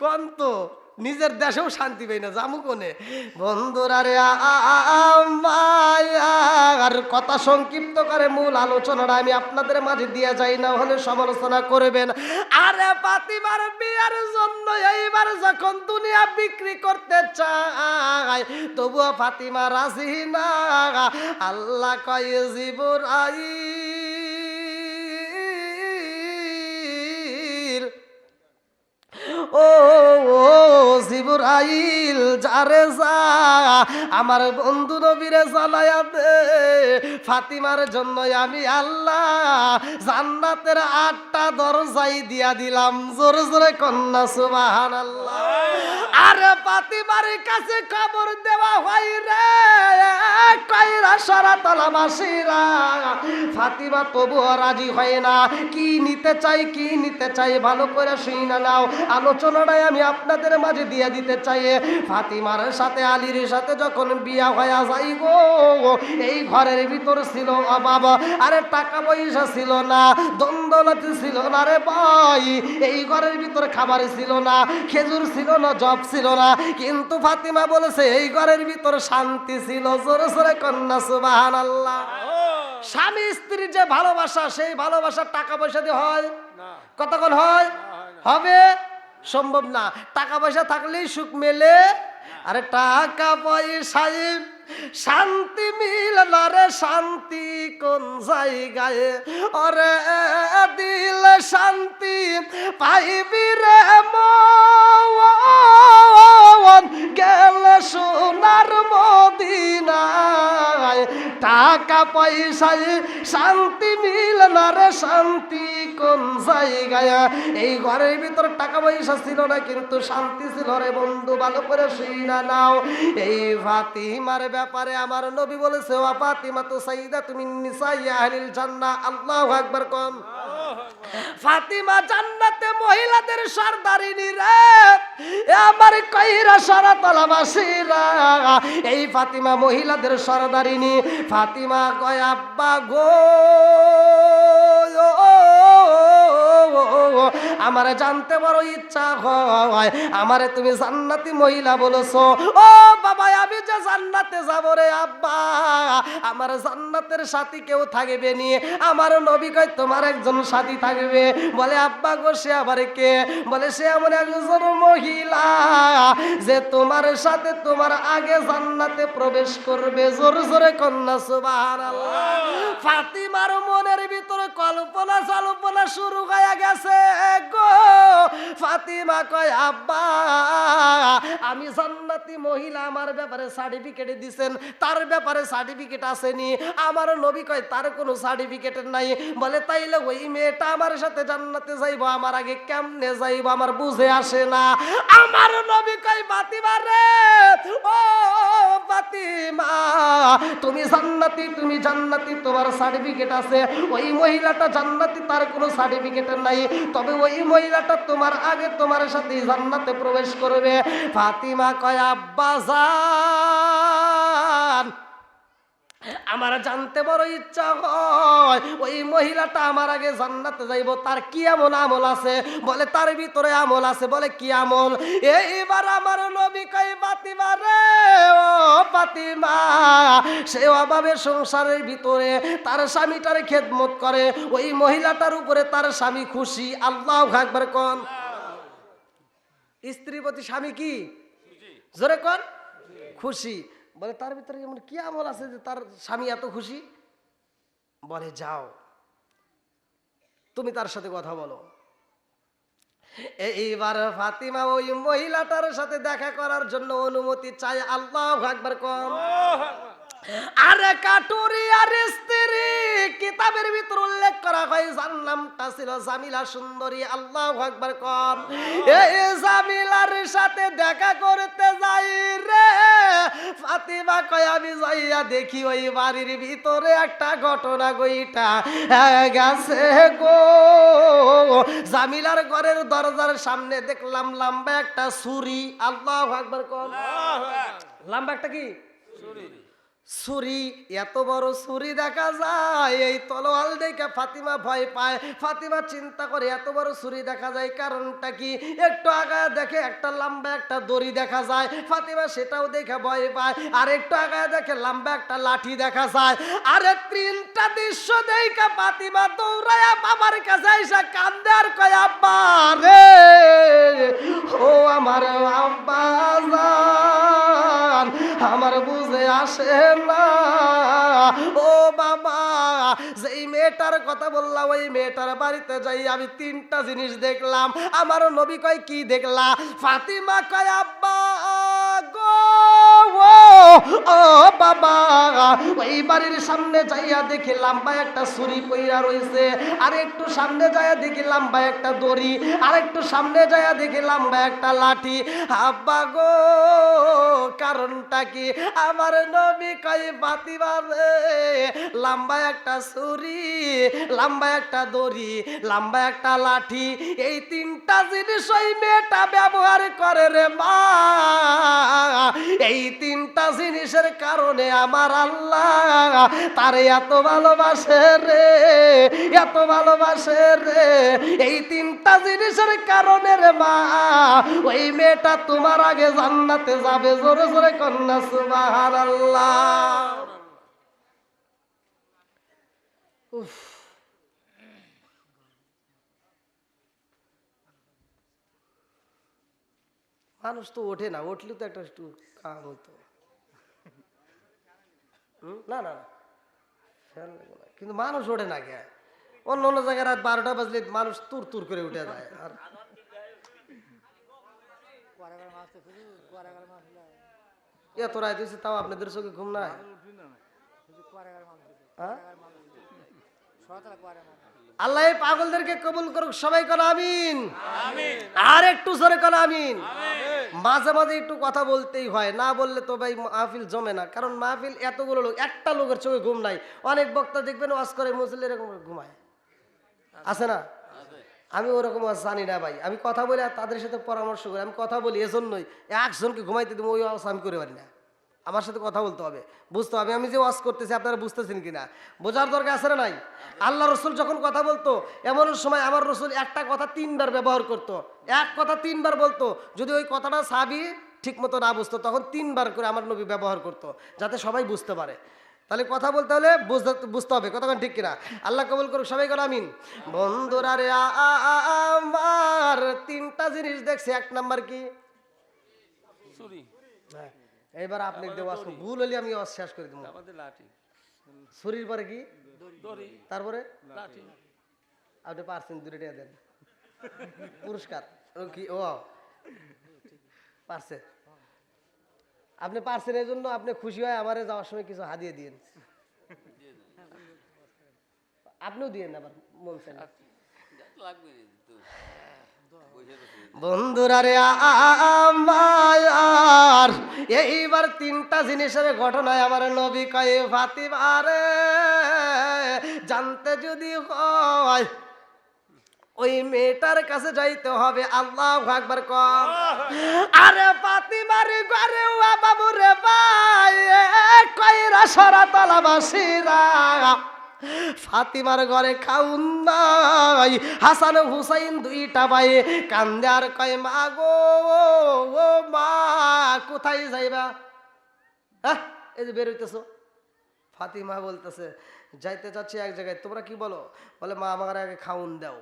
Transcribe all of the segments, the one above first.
কোন তো নিজের দেশেও শান্তি পাই না, জামু কোনে? বন্ধুরা রে, আর কথা সংক্ষিপ্ত করে মূল আলোচনাটা আমি আপনাদের মাঝে দিয়ে যাই, না হলে সমালোচনা করবেন। আরে ফাতিমার বিয়ার জন্য এইবার যখন দুনিয়া বিক্রি করতে চায়, তবুও ফাতিমা রাজি না। আল্লাহ কয় জিবরাইল, ও জিবরাইল যারে যা আমার বন্ধু নবীরে জানায়া দে, ফাতিমার জন্য আমি আল্লাহ জান্নাতের 8টা দরজাই দিয়া দিলাম। জোরে জোরে কন্যা সুবহানাল্লাহ। আরে ফাতিমার কাছে খবর দেওয়া হয় রে, কয়রা সারা তালামাসিরা। ফাতিমা তবুও রাজি হয় না। কি নিতে চাই, কি নিতে চাই, ভালো করে শুনে নাও। আলোচনাটাই আমি আপনাদের মাঝে দিয়ে দিতে চাই। ফাতিমার সাথে আলীর সাথে যখন বিয়া হয়ে যাই গো, এই ঘরের ভিতর ছিল অভাব। আরে টাকা পয়সা ছিল না, দ্বন্দ্বলতি ছিল না রে ভাই। এই ঘরের ভিতর খাবার ছিল না, খেজুর ছিল না, জব ছিল না। কিন্তু ফাতিমা বলেছে এই ঘরের ভিতর শান্তি ছিল। জোরে জোরে কন্যা সুবহানাল্লাহ। স্বামী স্ত্রীর যে ভালোবাসা, সেই ভালোবাসা টাকা পয়সা দিয়ে হয়? কতক্ষণ হয়? হবে? সম্ভব না। টাকা পয়সা থাকলেই সুখ মেলে? আরে টাকা পয়সায় শান্তি মিল না রে, শান্তি কোন জায়গায়? ওরে দিল শান্তি পাইবি রে মন, গেলে সোনার মদিনায়। টাকা পয়সায় শান্তি মিল না রে, শান্তি কোন জায়গায়? এই ঘরের ভিতর টাকা পয়সা ছিল না, কিন্তু শান্তি ছিল রে বন্ধু। ভালো করে শুইনা নাও। এই ফাতিমার ব্যাপারে আমার নবী বলেছে, ওয়া ফাতিমা তু সাইয়্যিদাতুম মিন নিসাই আহলিল জান্নাহ। আল্লাহু আকবার কোন। ফাতিমা জান্নাতে মহিলাদের সরদারিনী রে, আমার কইরা সারা তলাবাসীরা। এই ফাতিমা মহিলাদের সরদারিনী। ফাতিমা কয়, আব্বা গো, আমারে জানতে বড় ইচ্ছা হয়, আমারে তুমি জান্নাতি মহিলা বলেছো। ও বাবা, আমি যে জান্নাতে যাব রে আব্বা, আমার জান্নাতের সাথী কেউ থাকবে নি? আমার নবী কয়, তোমার একজন সাথী থাকবে। বলে আব্বা গো, সে আবার কে? বলে সে এমন একজন মহিলা যে তোমার সাথে তোমার আগে জান্নাতে প্রবেশ করবে। জোরে জোরে কন্যা সুবহানাল্লাহ। ফাতিমার মনের ভিতরে কল্পনা জল্পনা শুরু হয়ে গেছে গো। ফাতিমা কয়, আব্বা আমি জান্নাতি মহিলা, আমার ব্যাপারে সার্টিফিকেট দিছেন, তার ব্যাপারে সার্টিফিকেট আসেনি। আমার নবী কয়, তার কোনো সার্টিফিকেট নাই। বলে তাইলে ওই মেয়েটা আমার সাথে জান্নাতে যাইব, আমার আগে কেমনে যাইব আমার বুঝে আসে না। আমার নবী কয়, ফাতিমা রে, ও ফাতিমা, তুমি জান্নাতি, তুমি জান্নাতি, তোমার সার্টিফিকেট আছে। ওই মহিলাটা জান্নাতি, তার কোনো সার্টিফিকেট নাই। তবে ওই মহিলাটা তোমার আগে তোমার সাথে জান্নাতে প্রবেশ করবে। ফাতিমা কয়, আব্বা জান, আমার জানতে বড় ইচ্ছা হয়, ওই মহিলাটা আমার আগে জান্নাতে যাইব, তার কি এমন আমল আছে? বলে তার ভিতরে আমল আছে। বলে কি আমল? এইবার আমার নবী কয়, ফাতিমা রে, ও ফাতিমা, সে অভাবে সংসারের ভিতরে তার স্বামীটার খেদমত করে, ওই মহিলাটার উপরে তার স্বামী খুশি। আল্লাহু আকবার কোন। স্ত্রীর প্রতি স্বামী কি? জোরে কোন। খুশি। বলে তার ভিতরে এমন কি আমল আছে যে তার স্বামী এত খুশি? বলে যাও, তুমি তার সাথে কথা বলো। এইবার ফাতিমা ওই মহিলাটার সাথে দেখা করার জন্য অনুমতি চায়। আল্লাহু আকবার কোন। আরে কাটুরিয়ার স্ত্রী, কিতাবের ভিতর উল্লেখ করা হয় যার নামটা ছিল জামিলা সুন্দরী। আল্লাহু আকবার কোন। এই জামিলার সাথে দেখা করতে যাই রে ফাতিমা কয়, আমি যাইয়া দেখি ওই বাড়ির ভিতরে একটা ঘটনা গইটা গেছে গো। জামিলার ঘরের দরজার সামনে দেখলাম লম্বা একটা ছুরি। আল্লাহু আকবার কোন। লম্বা একটা কি? ছুরি, এত বড় ছুরি দেখা যায়। এই তলোয়ার দেখে ফাতিমা ভয় পায়। ফাতিমা চিন্তা করে এত বড় ছুরি দেখা যায়, কারণটা কি? একটু আগায় দেখে একটা লম্বা একটা দড়ি দেখা যায়। ফাতিমা সেটাও দেখে ভয় পায়। আর একটু আগায় দেখে লম্বা একটা লাঠি দেখা যায়। আরে তিনটা দৃশ্য দেখে ফাতিমা দৌড়ায়া বাবার কাছে এসে কান্দে আর কয়, আব্বা রে, ও আমার আব্বা জান, আমার বুঝে আসে না। ও বাবা, যেই মেয়েটার কথা বললাম ওই মেয়েটার বাড়িতে যাই আমি তিনটা জিনিস দেখলাম। আমার নবী কয়, কি দেখলা? ফাতিমা কয়, আব্বা গো, ও বাবা, ওই বাড়ির সামনে যাইয়া দেখি লম্বা একটা ছুরি কইরা রইছে। আর একটু সামনে যাইয়া দেখি লম্বা একটা দড়ি। আর একটু সামনে যাইয়া দেখি লম্বা একটা লাঠি। আব্বা গো, কারণটা কি? আমার নবী কয়, ফাতিমা রে, লম্বা একটা ছুরি, লম্বা একটা দড়ি, লম্বা একটা লাঠি, এই তিনটা জিনিস ওই মেয়েটা ব্যবহার করে রে মা। এই তিনটা জিনিসের কারণে আমার আল্লাহ তারে এত ভালোবাসে রে, এত ভালোবাসে রে। এই তিনটা জিনিসের কারণে রে মা, ওই মেয়েটা তোমার আগে জান্নাতে যাবে। জোরে জোরে কন্যা সুবহানাল্লাহ। উফ, মানুষ তো ওঠে না, উঠলে তো একটা একটু কাম হতো। না না না, ফ্যান লাগবে না। কিন্তু মানুষ ওঠে না কে? অন্য অন্য জায়গায় রাত 12টা বাজলে মানুষ তুর তুর করে উঠে যায়। আর এত রাত হয়েছে তাও আপনাদের চোখে ঘুম নাই? হ্যাঁ? আল্লাহ এই পাগলদেরকে কবুল করুক, সবাই কোন আমিন। আর একটু জোরে কোন আমিন। মাঝে মাঝে একটু কথা বলতেই হয়, না বললে তো ভাই মাহফিল জমে না। কারণ মাহফিল এতগুলো লোক, একটা লোকের চোখে ঘুম নাই। অনেক বক্তা দেখবেন ওয়াজ করে মুসল্লি এরকম ঘুমায়, আছে না? আমি ওরকম ওয়াজ জানি না ভাই। আমি কথা বলি আর তাদের সাথে পরামর্শ করি। আমি কথা বলি এজন্যই, একজনকে ঘুমাইতে দেবো ওই ওয়াজ আমি করে পারি না। আমার সাথে কথা বলতে হবে, বুঝতে হবে আমি যে ওয়াজ করতেছি আপনারা বুঝতেছেন কিনা, বোঝার দরকার আছে না নাই? আল্লাহ রসুল যখন কথা বলতো, এমন সময় আমার রসুল একটা কথা 3বার ব্যবহার করতো। এক কথা 3বার বলতো। যদি ওই কথাটা সাহাবী ঠিক মতো না বুঝতো, তখন 3বার করে আমার নবী ব্যবহার করতো, যাতে সবাই বুঝতে পারে। তাহলে কথা বলতে হলে বুঝতে হবে, কতক্ষণ ঠিক কিনা। আল্লাহ কবুল করুক, সবাই করে আমিন। বন্ধুরা রে আমার 3টা জিনিস দেখছে। 1 নাম্বার কি? হ্যাঁ, এইবার আপনি দেওয়া ভুল হলে আমি শেষ করে দেবো। ছুরির পরে কি? তারপরে আপনি পারছেন, 2 টাকা দেন পুরস্কার। কি ও পারছে, আপনি পারছেন, এই জন্য আপনি খুশি হয় আমারে যাওয়ার সময় কিছু হাদিয়ে দিয়েন। আপনিও দিয়েন আবার বলছেন। বন্ধুরা রে আমার এইবার 3টা জিনিসের ঘটনায় আমার নবী কয়ে, ফাতিমা রে, জানতে যদি হয় ওই মেয়েটার কাছে যাইতে হবে। আল্লাহু আকবার কর। আরে ফাতিমার ঘরে ওয়া বাবু রে ভাই, কয়রা সরাতলা বাসীরা, ফাতিমার ঘরে খাউন নাই। হাসান হুসাইন 2টা ভাই কান্দে আর কয়, মা গো, ও মা, কোথায় যাইবা? হ্যাঁ, এই যে বের হইতেছো। ফাতিমা বলতেছে, যাইতে চাচ্ছি এক জায়গায়। তোমরা কি বলো? বলে, মা আমার আগে খাউন দাও,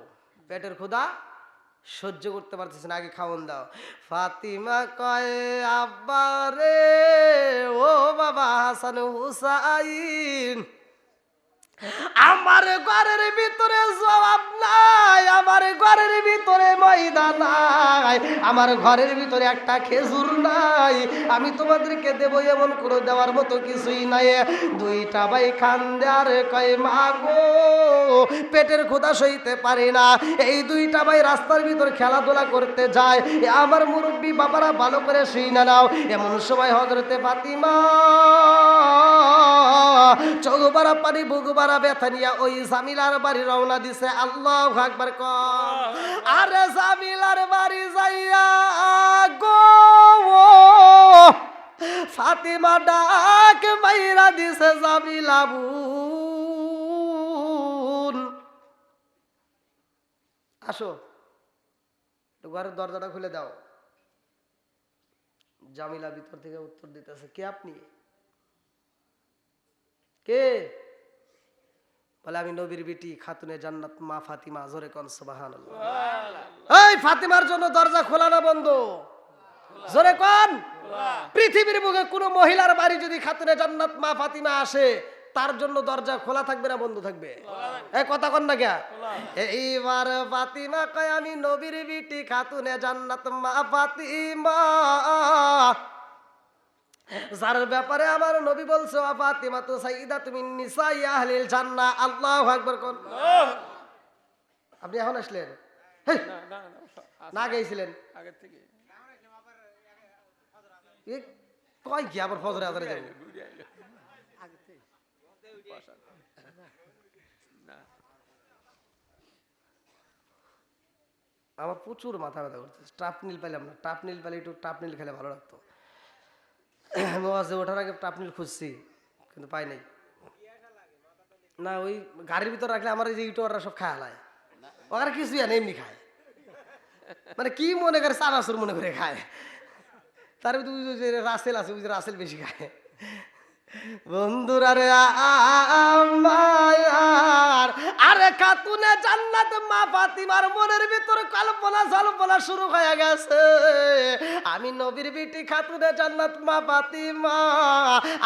পেটের ক্ষুধা সহ্য করতে পারতেছে না, আগে খাওন দাও। ফাতিমা কয়, আব্বা রে, ও বাবা হাসান হুসাইন, আমার ঘরের ভিতরে জবাব নাই, আমার ঘরের ভিতরে ময়দা নাই, আমার ঘরের ভিতরে একটা খেজুর নাই, আমি তোমাদেরকে দেবো এমন করে দেওয়ার মতো কিছুই নাই। 2টা ভাই কান্দে আর কয়, মা গো, পেটের ক্ষুধা সইতে পারি না। এই 2টা ভাই রাস্তার ভিতর খেলাধুলা করতে যায়। আমার মুরব্বী বাবারা ভালো করে শুই না নাও। এমন সময় হযরতে ফাতিমা চোখবারা পানি বুকবারা ব্যথা নিয়া ওই জামিলার বাড়ি রওনা দিছে। আল্লাহু আকবার কর। আরে জামিলার বাড়ি যাইয়া গো ফাতিমা ডাক মাইরা দিছে জামিলা বোন, আসো ঘরের দরজাটা খুলে দাও। জামিলা ভিতর থেকে উত্তর দিতেছে, কে আপনি? কে? বলে আমি নবীর বিটি খাতুনে জান্নাত মা ফাতিমা। জোরে কোন সুবহানাল্লাহ। এই ফাতিমার জন্য দরজা খোলা না বন্ধ? জোরে কোন। পৃথিবীর বুকে কোন মহিলার বাড়ি যদি খাতুনে জান্নাত মা ফাতিমা আসে, তার জন্য দরজা খোলা থাকবে না বন্ধ থাকবে? এই কথা কন না কে? এইবার ফাতিমা কয় আমি নবীর বিটি খাতুনে জান্নাত মা ফাতিমা, যার ব্যাপারে আমার নবী বলছে ফাতিমা তো সাইয়্যিদাতু মিন নিসাই আহলিল জান্নাহ। আল্লাহু আকবার কোন। আপনি এখন আসলেন? না গেছিলেন আগে থেকে? কয় কি আবার ফজরে আজারে যাবেন? আমার প্রচুর মাথা ব্যথা করছে। টাপ নীল পাইলাম না। টাপ নীল পাইলে একটু টাপ নীল খেলে ভালো লাগতো। ওঠার আগে টাপ নীল খুঁজছি কিন্তু পাই নাই। না ওই গাড়ির ভিতর রাখলে আমার এই যে ইউটিউবাররা সব খায় হালায়, ওখানে কিছুই না, এমনি খায়। মানে কি মনে করে চানাচুর মনে করে খায়। তার ভিতরে রাসেল আছে, রাসেল বেশি খায়। বন্ধুরা রে আমার, আরে খাতুনে জান্নাত মা ফাতিমার মনের ভিতর কল্পনা জল্পনা শুরু হয়ে গেছে। আমি নবীর বিটি খাতুনে জান্নাত মা ফাতিমা,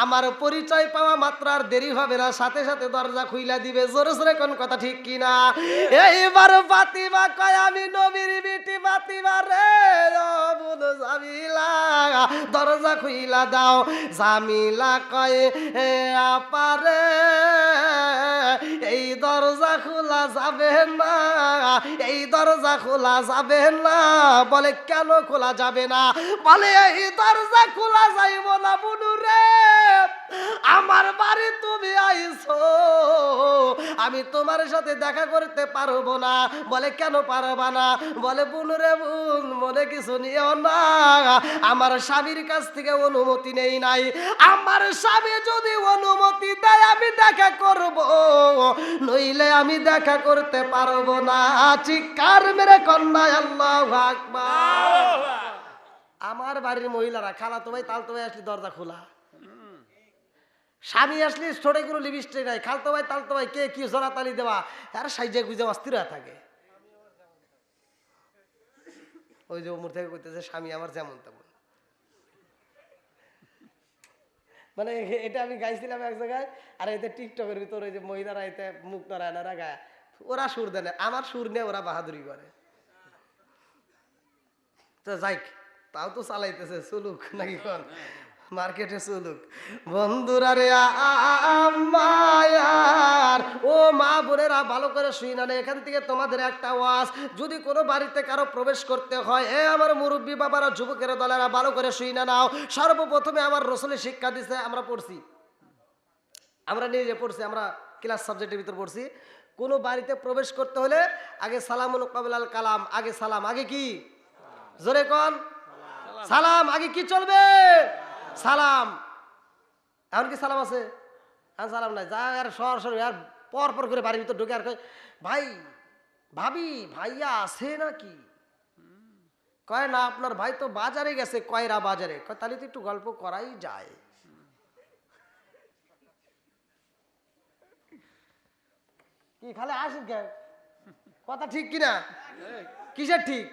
আমার পরিচয় পাওয়া মাত্র আর দেরি হবে না, সাথে সাথে দরজা খুইলা দিবে। জোরে জোরে কোন কথা ঠিক কিনা? এইবার ফাতিমা কয় আমি নবীর বিটি ফাতিমা রে, জামিলা দরজা খুইলা দাও। জামিলা কয় আপারে এই দরজা খোলা যাবে না, এই দরজা খোলা যাবে না। বলে কেন খোলা যাবে না? বলে এই দরজা খোলা যাইব না বুনুরে, আমার বাড়ি তুমি আইছো, আমি তোমার সাথে দেখা করতে পারবো না। বলে কেন পারবা না? বলে বুনুরে বোন মনে কিছু নিও না, আমার স্বামীর কাছ থেকে অনুমতি নেই নাই। আমার স্বামী যদি অনুমতি দেয় আমি দেখা করব, নইলে আমি দেখা করতে পারবো না। চিৎকার মেরে কন্যা আল্লাহু আকবার। আমার বাড়ির মহিলারা খালাতো ভাই তালতো ভাই আসলে দরজা খোলা, স্বামী আসলে ছোটে কোনো লিপস্টিক নাই, খালতো ভাই তালতো ভাই কে কি জোড়া তালি দেওয়া, আর সাইজে গুজে অস্থির হয়ে থাকে। ওই যে ওমর থেকে কইতেছে স্বামী আমার যেমন তেমন। মানে এটা আমি গাইছিলাম এক জায়গায়, আর এতে টিকটকের ভিতরে ওই যে মহিলারা এতে মুখ নারায়ণরা গায়, ওরা সুর দেয় না, আমার সুর নিয়ে ওরা বাহাদুরি করে। তো যাইক, তাও তো চালাইতেছে, চলুক নাকি কোন মার্কেটে চলুক। বন্ধুরা রে আমার, ও মা বোনেরা ভালো করে শুই না, এখান থেকে তোমাদের একটা ওয়াজ, যদি কোনো বাড়িতে কারো প্রবেশ করতে হয়, এ আমার মুরব্বী বাবারা যুবকের দলেরা ভালো করে শুই না নাও। সর্বপ্রথমে আমার রসুলের শিক্ষা দিছে, আমরা পড়ছি, আমরা নিজে পড়ছি, আমরা ক্লাস সাবজেক্টের ভিতর পড়ছি, কোনো বাড়িতে প্রবেশ করতে হলে আগে সালামুন কাবিলাল কালাম, আগে সালাম, আগে কি জোরে কোন সালাম, আগে কি চলবে সালাম। এখন কি সালাম আছে? হ্যাঁ সালাম নাই, যা আর সরাসরি আর পর পর করে বাড়ির ভিতর ঢুকে আর কয় ভাই ভাবি ভাইয়া আছে নাকি? কয় না আপনার ভাই তো বাজারে গেছে, কয়রা বাজারে। কয় তাহলে তো একটু গল্প করাই যায়। কি খালে আসেন কেন? কথা ঠিক কিনা? কিসের ঠিক?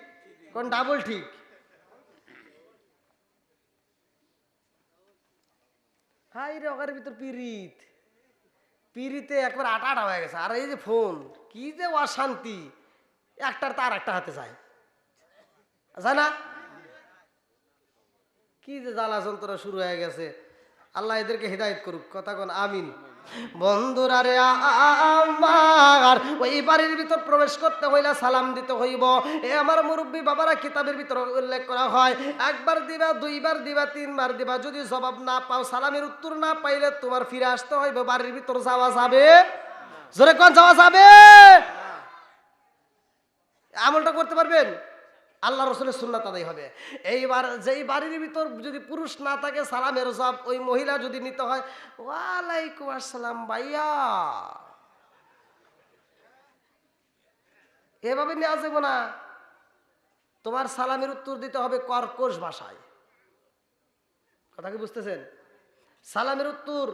কোন ডাবল ঠিক? হাই রে ওখানের ভিতর পিরিত, পিরিতে একবার আটা আটা হয়ে গেছে। আর এই যে ফোন, কি যে অশান্তি, একটার তার একটা হাতে যায় না, কি যে জ্বালা যন্ত্রণা শুরু হয়ে গেছে। আল্লাহ এদেরকে হিদায়ত করুক, কথা কোন আমিন। বন্ধুরা রে আমার, ওই বাড়ির ভিতর প্রবেশ করতে হইলে সালাম দিতে হইব। এ আমার মুরব্বী বাবারা কিতাবের ভিতর উল্লেখ করা হয়, একবার দিবা, দুইবার দিবা, তিনবার দিবা, যদি জবাব না পাও, সালামের উত্তর না পাইলে তোমার ফিরে আসতে হইবে, বাড়ির ভিতর যাওয়া যাবে। জোরে কোন যাওয়া যাবে? আমলটা করতে পারবেন? আল্লাহ রসুলের সুন্নাত আদায় হবে। এইবার যেই বাড়ির ভিতর যদি পুরুষ না থাকে সালামের জবাব ওই মহিলা যদি নিতে হয়, ওয়ালাইকুম আসসালাম ভাইয়া, এভাবে নেওয়া যাবে না। তোমার সালামের উত্তর দিতে হবে কর্কশ ভাষায়। কথা কি বুঝতেছেন? সালামের উত্তর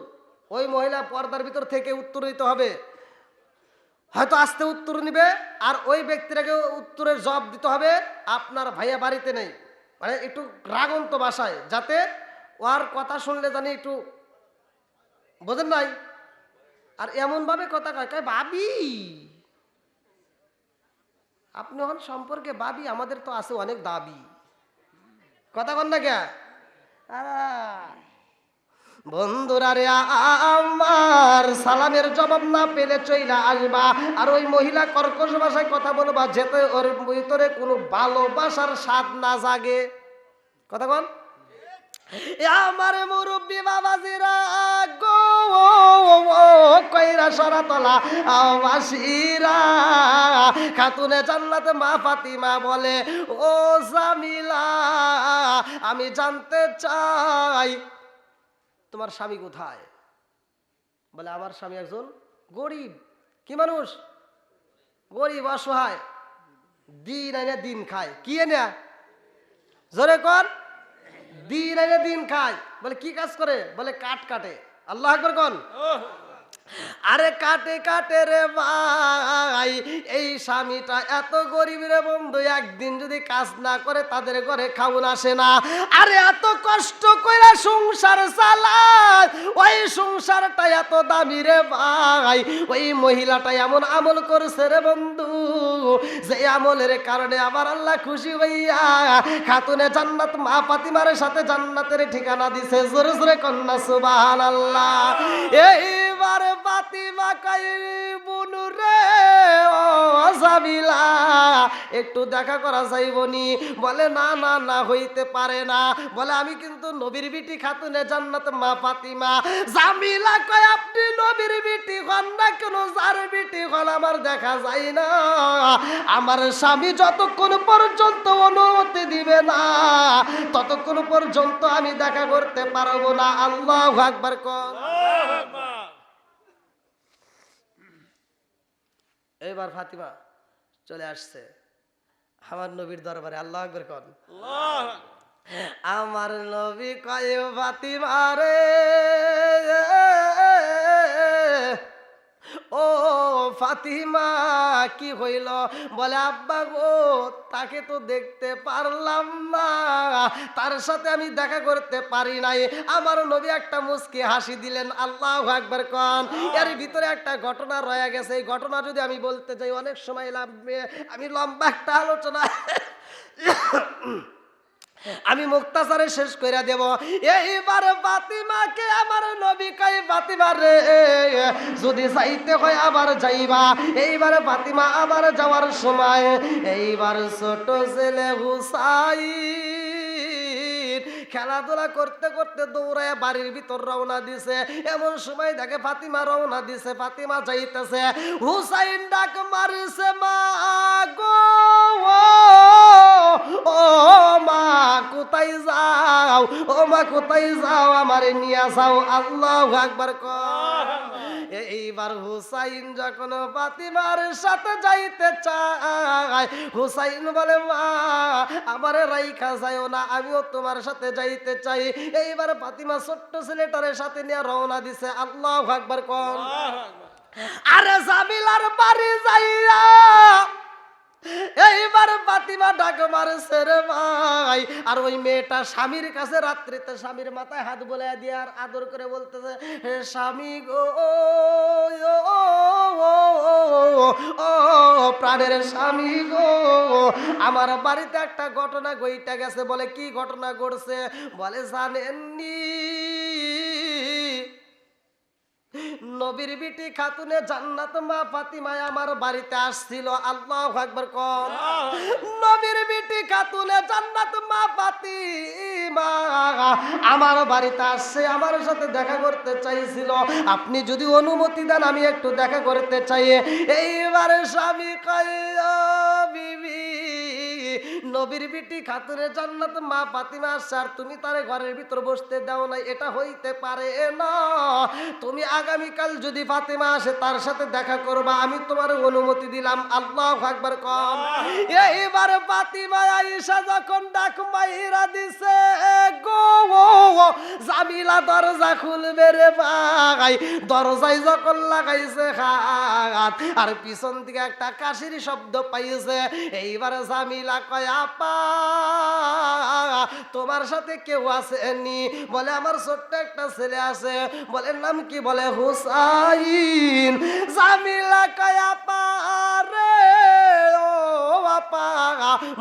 ওই মহিলা পর্দার ভিতর থেকে উত্তর দিতে হবে, হয়তো আস্তে উত্তর নিবে, আর ওই ব্যক্তিটাকে উত্তরের জবাব দিতে হবে আপনার ভাইয়া বাড়িতে নেই, মানে একটু রাগন্ত ভাষায়, যাতে ওর কথা শুনলে জানি একটু বোঝেন নাই। আর এমনভাবে কথা কয় ভাবি, আপনি হন সম্পর্কে ভাবি, আমাদের তো আছে অনেক দাবি। কথা কন না কে? বন্ধুরা রে আমার, সালামের জবাব না পেলে চইলা আসবা, আর ওই মহিলা কর্কশ ভাষায় কথা বলবা, যেতে ওর ভিতরে কোনো ভালোবাসার স্বাদ না জাগে। কথা কন? আমার মুরব্বী বাবাজিরা গো, কইরা সরাতলা বাসিরা, খাতুনে জান্নাতে মা ফাতিমা বলে, ও জামিলা, আমি জানতে চাই তোমার স্বামী কোথায়? বলে আমার স্বামী একজন গরিব। কি মানুষ? গরিব, অসহায়, দিন এনে দিন খায়। কি এনে? জোরে কর। দিন এনে দিন খায়। বলে কি কাজ করে? বলে কাঠ কাটে। আল্লাহ আকবার কন। আরে কাটে কাটে রে ভাই, এই স্বামীটা এত গরিব রে বন্ধু, একদিন যদি কাজ না করে তাদের ঘরে খাওন আসে না। আরে এত কষ্ট কইরা সংসার চালায়, ওই সংসারটা এত দামি রে ভাই, ওই মহিলাটা এমন আমল করছে রে বন্ধু, যে আমলের কারণে আবার আল্লাহ খুশি হইয়া খাতুনে জান্নাত মা ফাতিমার সাথে জান্নাতের ঠিকানা দিছে। জোরে জোরে কন্যা সুবহানাল্লাহ। এইবার ফাতিমা কই বুনু রে, ও জামিলা, একটু দেখা করা যাইবনি? বলে না না না, হইতে পারে না। বলে আমি কিন্তু নবীর বিটি খাতুনে জান্নাত মা ফাতিমা। জামিলা কয় আপনি নবীর বিটি হন না কেন, যার বিটি হন আমার দেখা যায় না। আমার স্বামী যতক্ষণ পর্যন্ত অনুমতি দিবে না, ততক্ষণ পর্যন্ত আমি দেখা করতে পারবো না। আল্লাহু আকবার কর। এইবার ফাতিমা চলে আসছে আমার নবীর দরবারে। আল্লাহু আকবার কর। আমার নবী কয় ফাতিমা রে, ও ফাতিমা কি হইল? বলে আব্বা গো, তাকে তো দেখতে পারলাম না, তার সাথে আমি দেখা করতে পারি নাই। আমার নবী একটা মুস্কি হাসি দিলেন। আল্লাহু আকবার কন। এর ভিতরে একটা ঘটনা রয়ে গেছে, এই ঘটনা যদি আমি বলতে যাই অনেক সময় লাগবে, আমি লম্বা একটা আলোচনা আমি মুক্তাসারে শেষ করে দেব। এইবার ফাতিমাকে আমার নবী কয় ফাতিমা রে, যদি যাইতে হয় আবার যাইবা। এইবার ফাতিমা আবার যাওয়ার সময় এইবার ছোট ছেলে হুসাইন খেলাধুলা করতে করতে দৌড়ায় বাড়ির ভিতর রওনা দিছে। এমন সময় দেখে ফাতিমা রওনা দিছে, ফাতিমা যাইতেছে। হুসাইন ডাক মারিছে, মা গো, ও মা কোথায় যাও? ও মা কোথায় যাও? আমারে নিয়ে যাও। আল্লাহু আকবার কর। এইবার হুসাইন যখন ফাতিমার সাথে যাইতে চায়, হুসাইন বলে মা আমারে রাইখা যাও না, আমিও তোমার সাথে যাইতে চাই। এইবার ফাতিমা ছোট্ট ছেলেটারে সাথে নিয়ে রওনা দিছে। আল্লাহু আকবার কর। আরে জামিলার বাড়ি যাইয়া এইবার ফাতিমা ডাক মারছে রে ভাই। আর ওই মেয়েটা স্বামীর কাছে রাত্রিতে স্বামীর মাথায় হাত বোলাইয়া দিয়ে আর আদর করে বলতেছে, হে স্বামী গো, ও প্রাণের স্বামী গো, আমার বাড়িতে একটা ঘটনা ঘইটা গেছে। বলে কি ঘটনা ঘটছে? বলে জানেননি, নবীর বিটি খাতুনে জান্নাত মা ফাতিমা আমার বাড়িতে আসছিল। আল্লাহু আকবার কর। নবীর বিটি খাতুনে জান্নাত মা ফাতিমা আমার বাড়িতে আসছে, আমার সাথে দেখা করতে চাইছিল। আপনি যদি অনুমতি দেন আমি একটু দেখা করতে চাই। এইবারে স্বামী কয়, বিবি নবীর বিটি খাতুনে জান্নাত মা ফাতিমা আসছে আর তুমি তারে ঘরের ভিতর বসতে দাও নাই, এটা হইতে পারে না। তুমি আগামীকাল যদি ফাতিমা আসে তার সাথে দেখা করবা, আমি তোমার অনুমতি দিলাম। আল্লাহু আকবার কম। এইবার ফাতিমা আয়েশা যখন ডাক মাইরা দিছে গো জামিলা দরজা খুলবে রে ভাই, দরজায় যখন লাগাইছে হাত আর পিছন থেকে একটা কাশির শব্দ পাইছে। এইবার জামিলা কয় আপা তোমার সাথে কেউ আসেনি? বলে আমার ছোট্ট একটা ছেলে আছে। বলে নাম কি? বলে হুসাইন। জামিলা কয় আপা রে ও আপা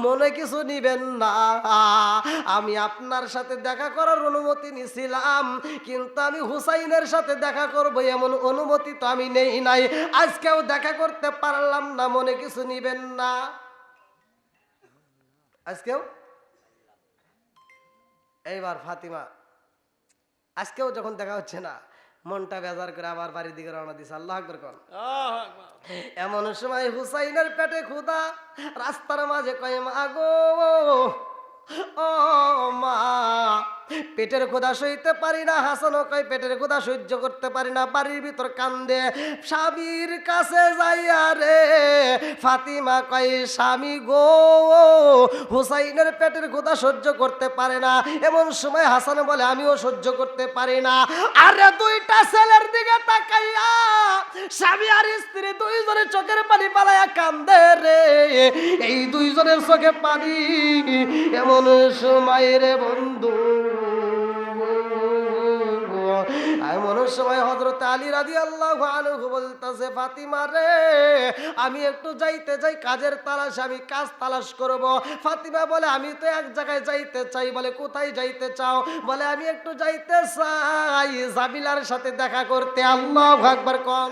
মনে কিছু নিবেন না, আমি আপনার সাথে দেখা করার অনুমতি নিছিলাম, কিন্তু আমি হুসাইনের সাথে দেখা করব এমন অনুমতি তো আমি নেই নাই, আজকেও দেখা করতে পারলাম না, মনে কিছু নিবেন না। আজকেও এইবার ফাতিমা আজকেও যখন দেখা হচ্ছে না, মনটা বেজার করে আবার বাড়ির দিকে রওনা দিছে। আল্লাহু আকবার কোন। এমন সময় হুসাইনের পেটে ক্ষুধা, রাস্তার মাঝে কয় মা গো ও মা পেটের ক্ষুধা সইতে পারি না। হাসানও কয় পেটের ক্ষুধা সহ্য করতে পারি না, বাড়ির ভিতর কান্দে। স্বামীর কাছে যাইয়া রে ফাতিমা কয় স্বামী গো হুসাইনের পেটের ক্ষুধা সহ্য করতে পারে না। এমন সময় হাসান বলে আমিও সহ্য করতে পারি না। আরে দুইটা ছেলের দিকে তাকাইয়া স্বামী আর স্ত্রী দুইজনের চোখের পানি পালাইয়া কান্দে রে, এই দুইজনের চোখে পানি। এমন সময় রে বন্ধু, এমন সময় হযরত আলী রাদিয়াল্লাহু আনহু বলতেছে ফাতিমা রে আমি একটু যাইতে যাই, কাজের তালাশ, আমি কাজ তালাশ করব। ফাতিমা বলে আমি তো এক জায়গায় যাইতে চাই। বলে কোথায় যাইতে চাও? বলে আমি একটু যাইতে চাই জামিলার সাথে দেখা করতে। আল্লাহু আকবার কম।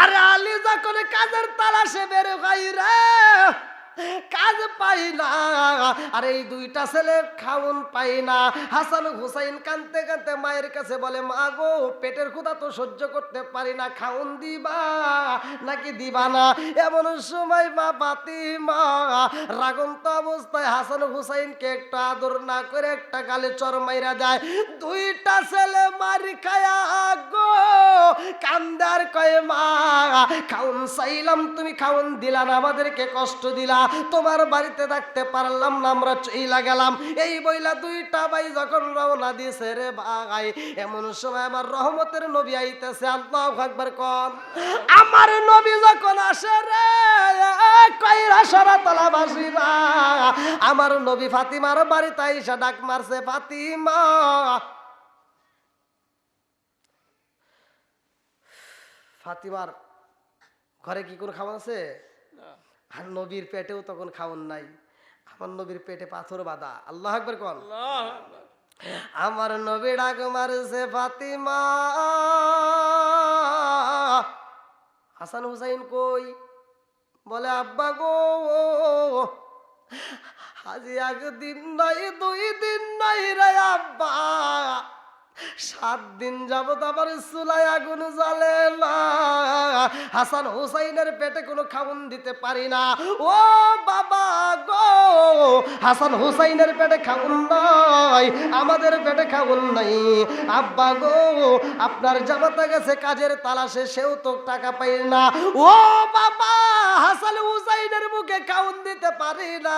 আরে আলী যখন কাজের তালাশে বের হয় রে কাজ পাই না, আর এই দুইটা ছেলে খাউন পাই না। হাসান হুসাইন কাঁদতে কাঁদতে মায়ের কাছে বলে মা গো পেটের ক্ষুধা তো সহ্য করতে পারি না, খাউন দিবা নাকি দিবা না? এমন সময় মা ফাতিমা রাগন্ত অবস্থায় হাসান হুসাইনকে একটা আদর না করে একটা গালে চর মাইরা দেয়। দুইটা ছেলে মারি খায়া গো কান্দার কয় মা খাউন চাইলাম তুমি খাউন দিলা না, আমাদেরকে কষ্ট দিলা, তোমার বাড়িতে থাকতে পারলাম না, আমরা চইলা গেলাম। এই বইলা দুইটা ভাই যখন রওনা দিছে রে ভাই, এমন সময় আমার রহমতের নবী আইতেছে। আল্লাহু আকবার কোন। আমার নবী যখন আসে রে কইরা সরাতলা বাসীরা আমার নবী ফাতিমার বাড়িতে আইসা ডাক মারছে ফাতিমা। ফাতিমার ঘরে কি কোনো খাবার আছে? আর নবীর পেটেও তখন খাওন নাই, আমার নবীর পেটে পাথর বাঁধা। আল্লাহু আকবার কোন। আমার নবী ডাক মারছে ফাতিমা। হাসান হুসাইন কই? বলে আব্বা গো আজি একদিন নাই 2 দিন নাই রে আব্বা, 7 দিন যাবত আমার চুলায় আগুন জ্বলে না, হাসান হুসাইনের পেটে কোনো খাউন দিতে পারি না। ও বাবা গো হাসান হুসাইনের পেটে খাউন নাই, আমাদের পেটে খাউন নাই। আব্বা গো আপনার জামাতা গেছে কাজের তালাশে, সেও তো টাকা পাই না। ও বাবা হাসান হুসাইনের মুখে খাউন দিতে পারি না।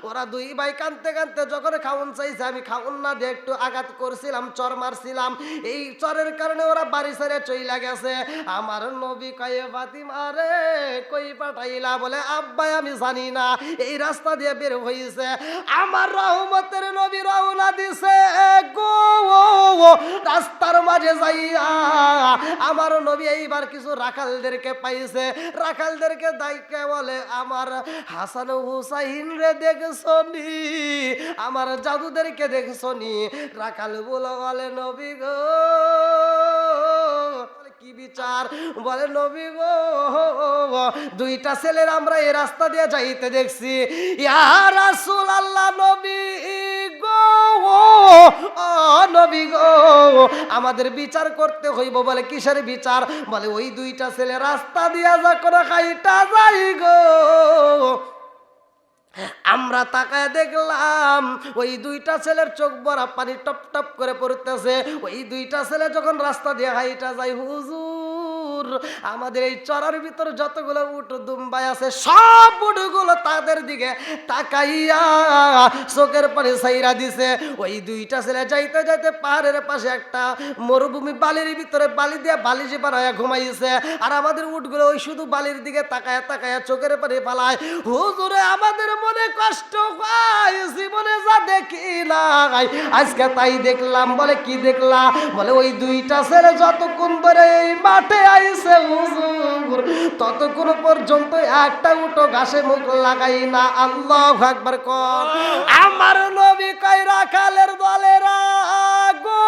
ওরা দুই ভাই কাঁদতে কাঁদতে যখন খাউন চাইছে, আমি খাউন না দিয়ে একটু আঘাত করছিলাম, চর মারছিলাম, এই চরের কারণে ওরা বাড়ি ছেড়ে চইলা গেছে। আমার নবী কয় ফাতিমা রে কই পাঠাইলা? বলে আব্বা আমি জানি না, এই রাস্তা দিয়ে বের হইছে। আমার রহমতের নবী রওনা দিছে গো রাস্তার মাঝে যাইয়া আমার নবী এইবার কিছু রাখালদেরকে পাইছে। রাখালদেরকে দাইকে বলে আমার হাসান হুসাইন রে দেখছনি, আমার জাদুদেরকে দেখছনি? রাখাল বলে নবী গো কি বিচার? বলে নবী গো দুইটা ছেলের আমরা এই রাস্তা দিয়ে যাইতে দেখছি। ইয়া রাসূলুল্লাহ নবী গো ও নবী গো আমাদের বিচার করতে হইব। বলে কিসের বিচার? বলে ওই দুইটা ছেলে রাস্তা দিয়া যখন খাইটা যাই গো আমরা তাকায় দেখলাম ওই দুইটা ছেলের চোখ ভরা পানি টপ টপ করে পড়তেছে। ওই দুইটা ছেলে যখন রাস্তা দিয়ে হাইটা যায়, হুজুর আমাদের এই চড়ার ভিতর যতগুলো উট দুম্বাই আছে সব উটগুলো তাদের দিকে তাকাইয়া চোখের পানি ছাইরা দিছে। ওই দুইটা ছেলে যাইতে যাইতে পাহাড়ের পাশে একটা মরুভূমি বালির ভিতরে বালি দিয়ে বালিশে বানায়া ঘুমাইছে। আর আমাদের উটগুলো ওই শুধু বালির দিকে তাকায়া তাকায়া চোখের পানি পালায়। হুজুরে আমাদের মনে কষ্ট হয়, জীবনে যা দেখি নাই আজকে তাই দেখলাম। বলে কি দেখলা? বলে ওই দুইটা ছেলে যতক্ষণ ধরে এই মাঠে আইছে হুজুর ততক্ষণ পর্যন্ত একটা উটো ঘাসে মুখ লাগাই না। আল্লাহু আকবার কর। আমার নবী কয় রাখালের দলেরা গো,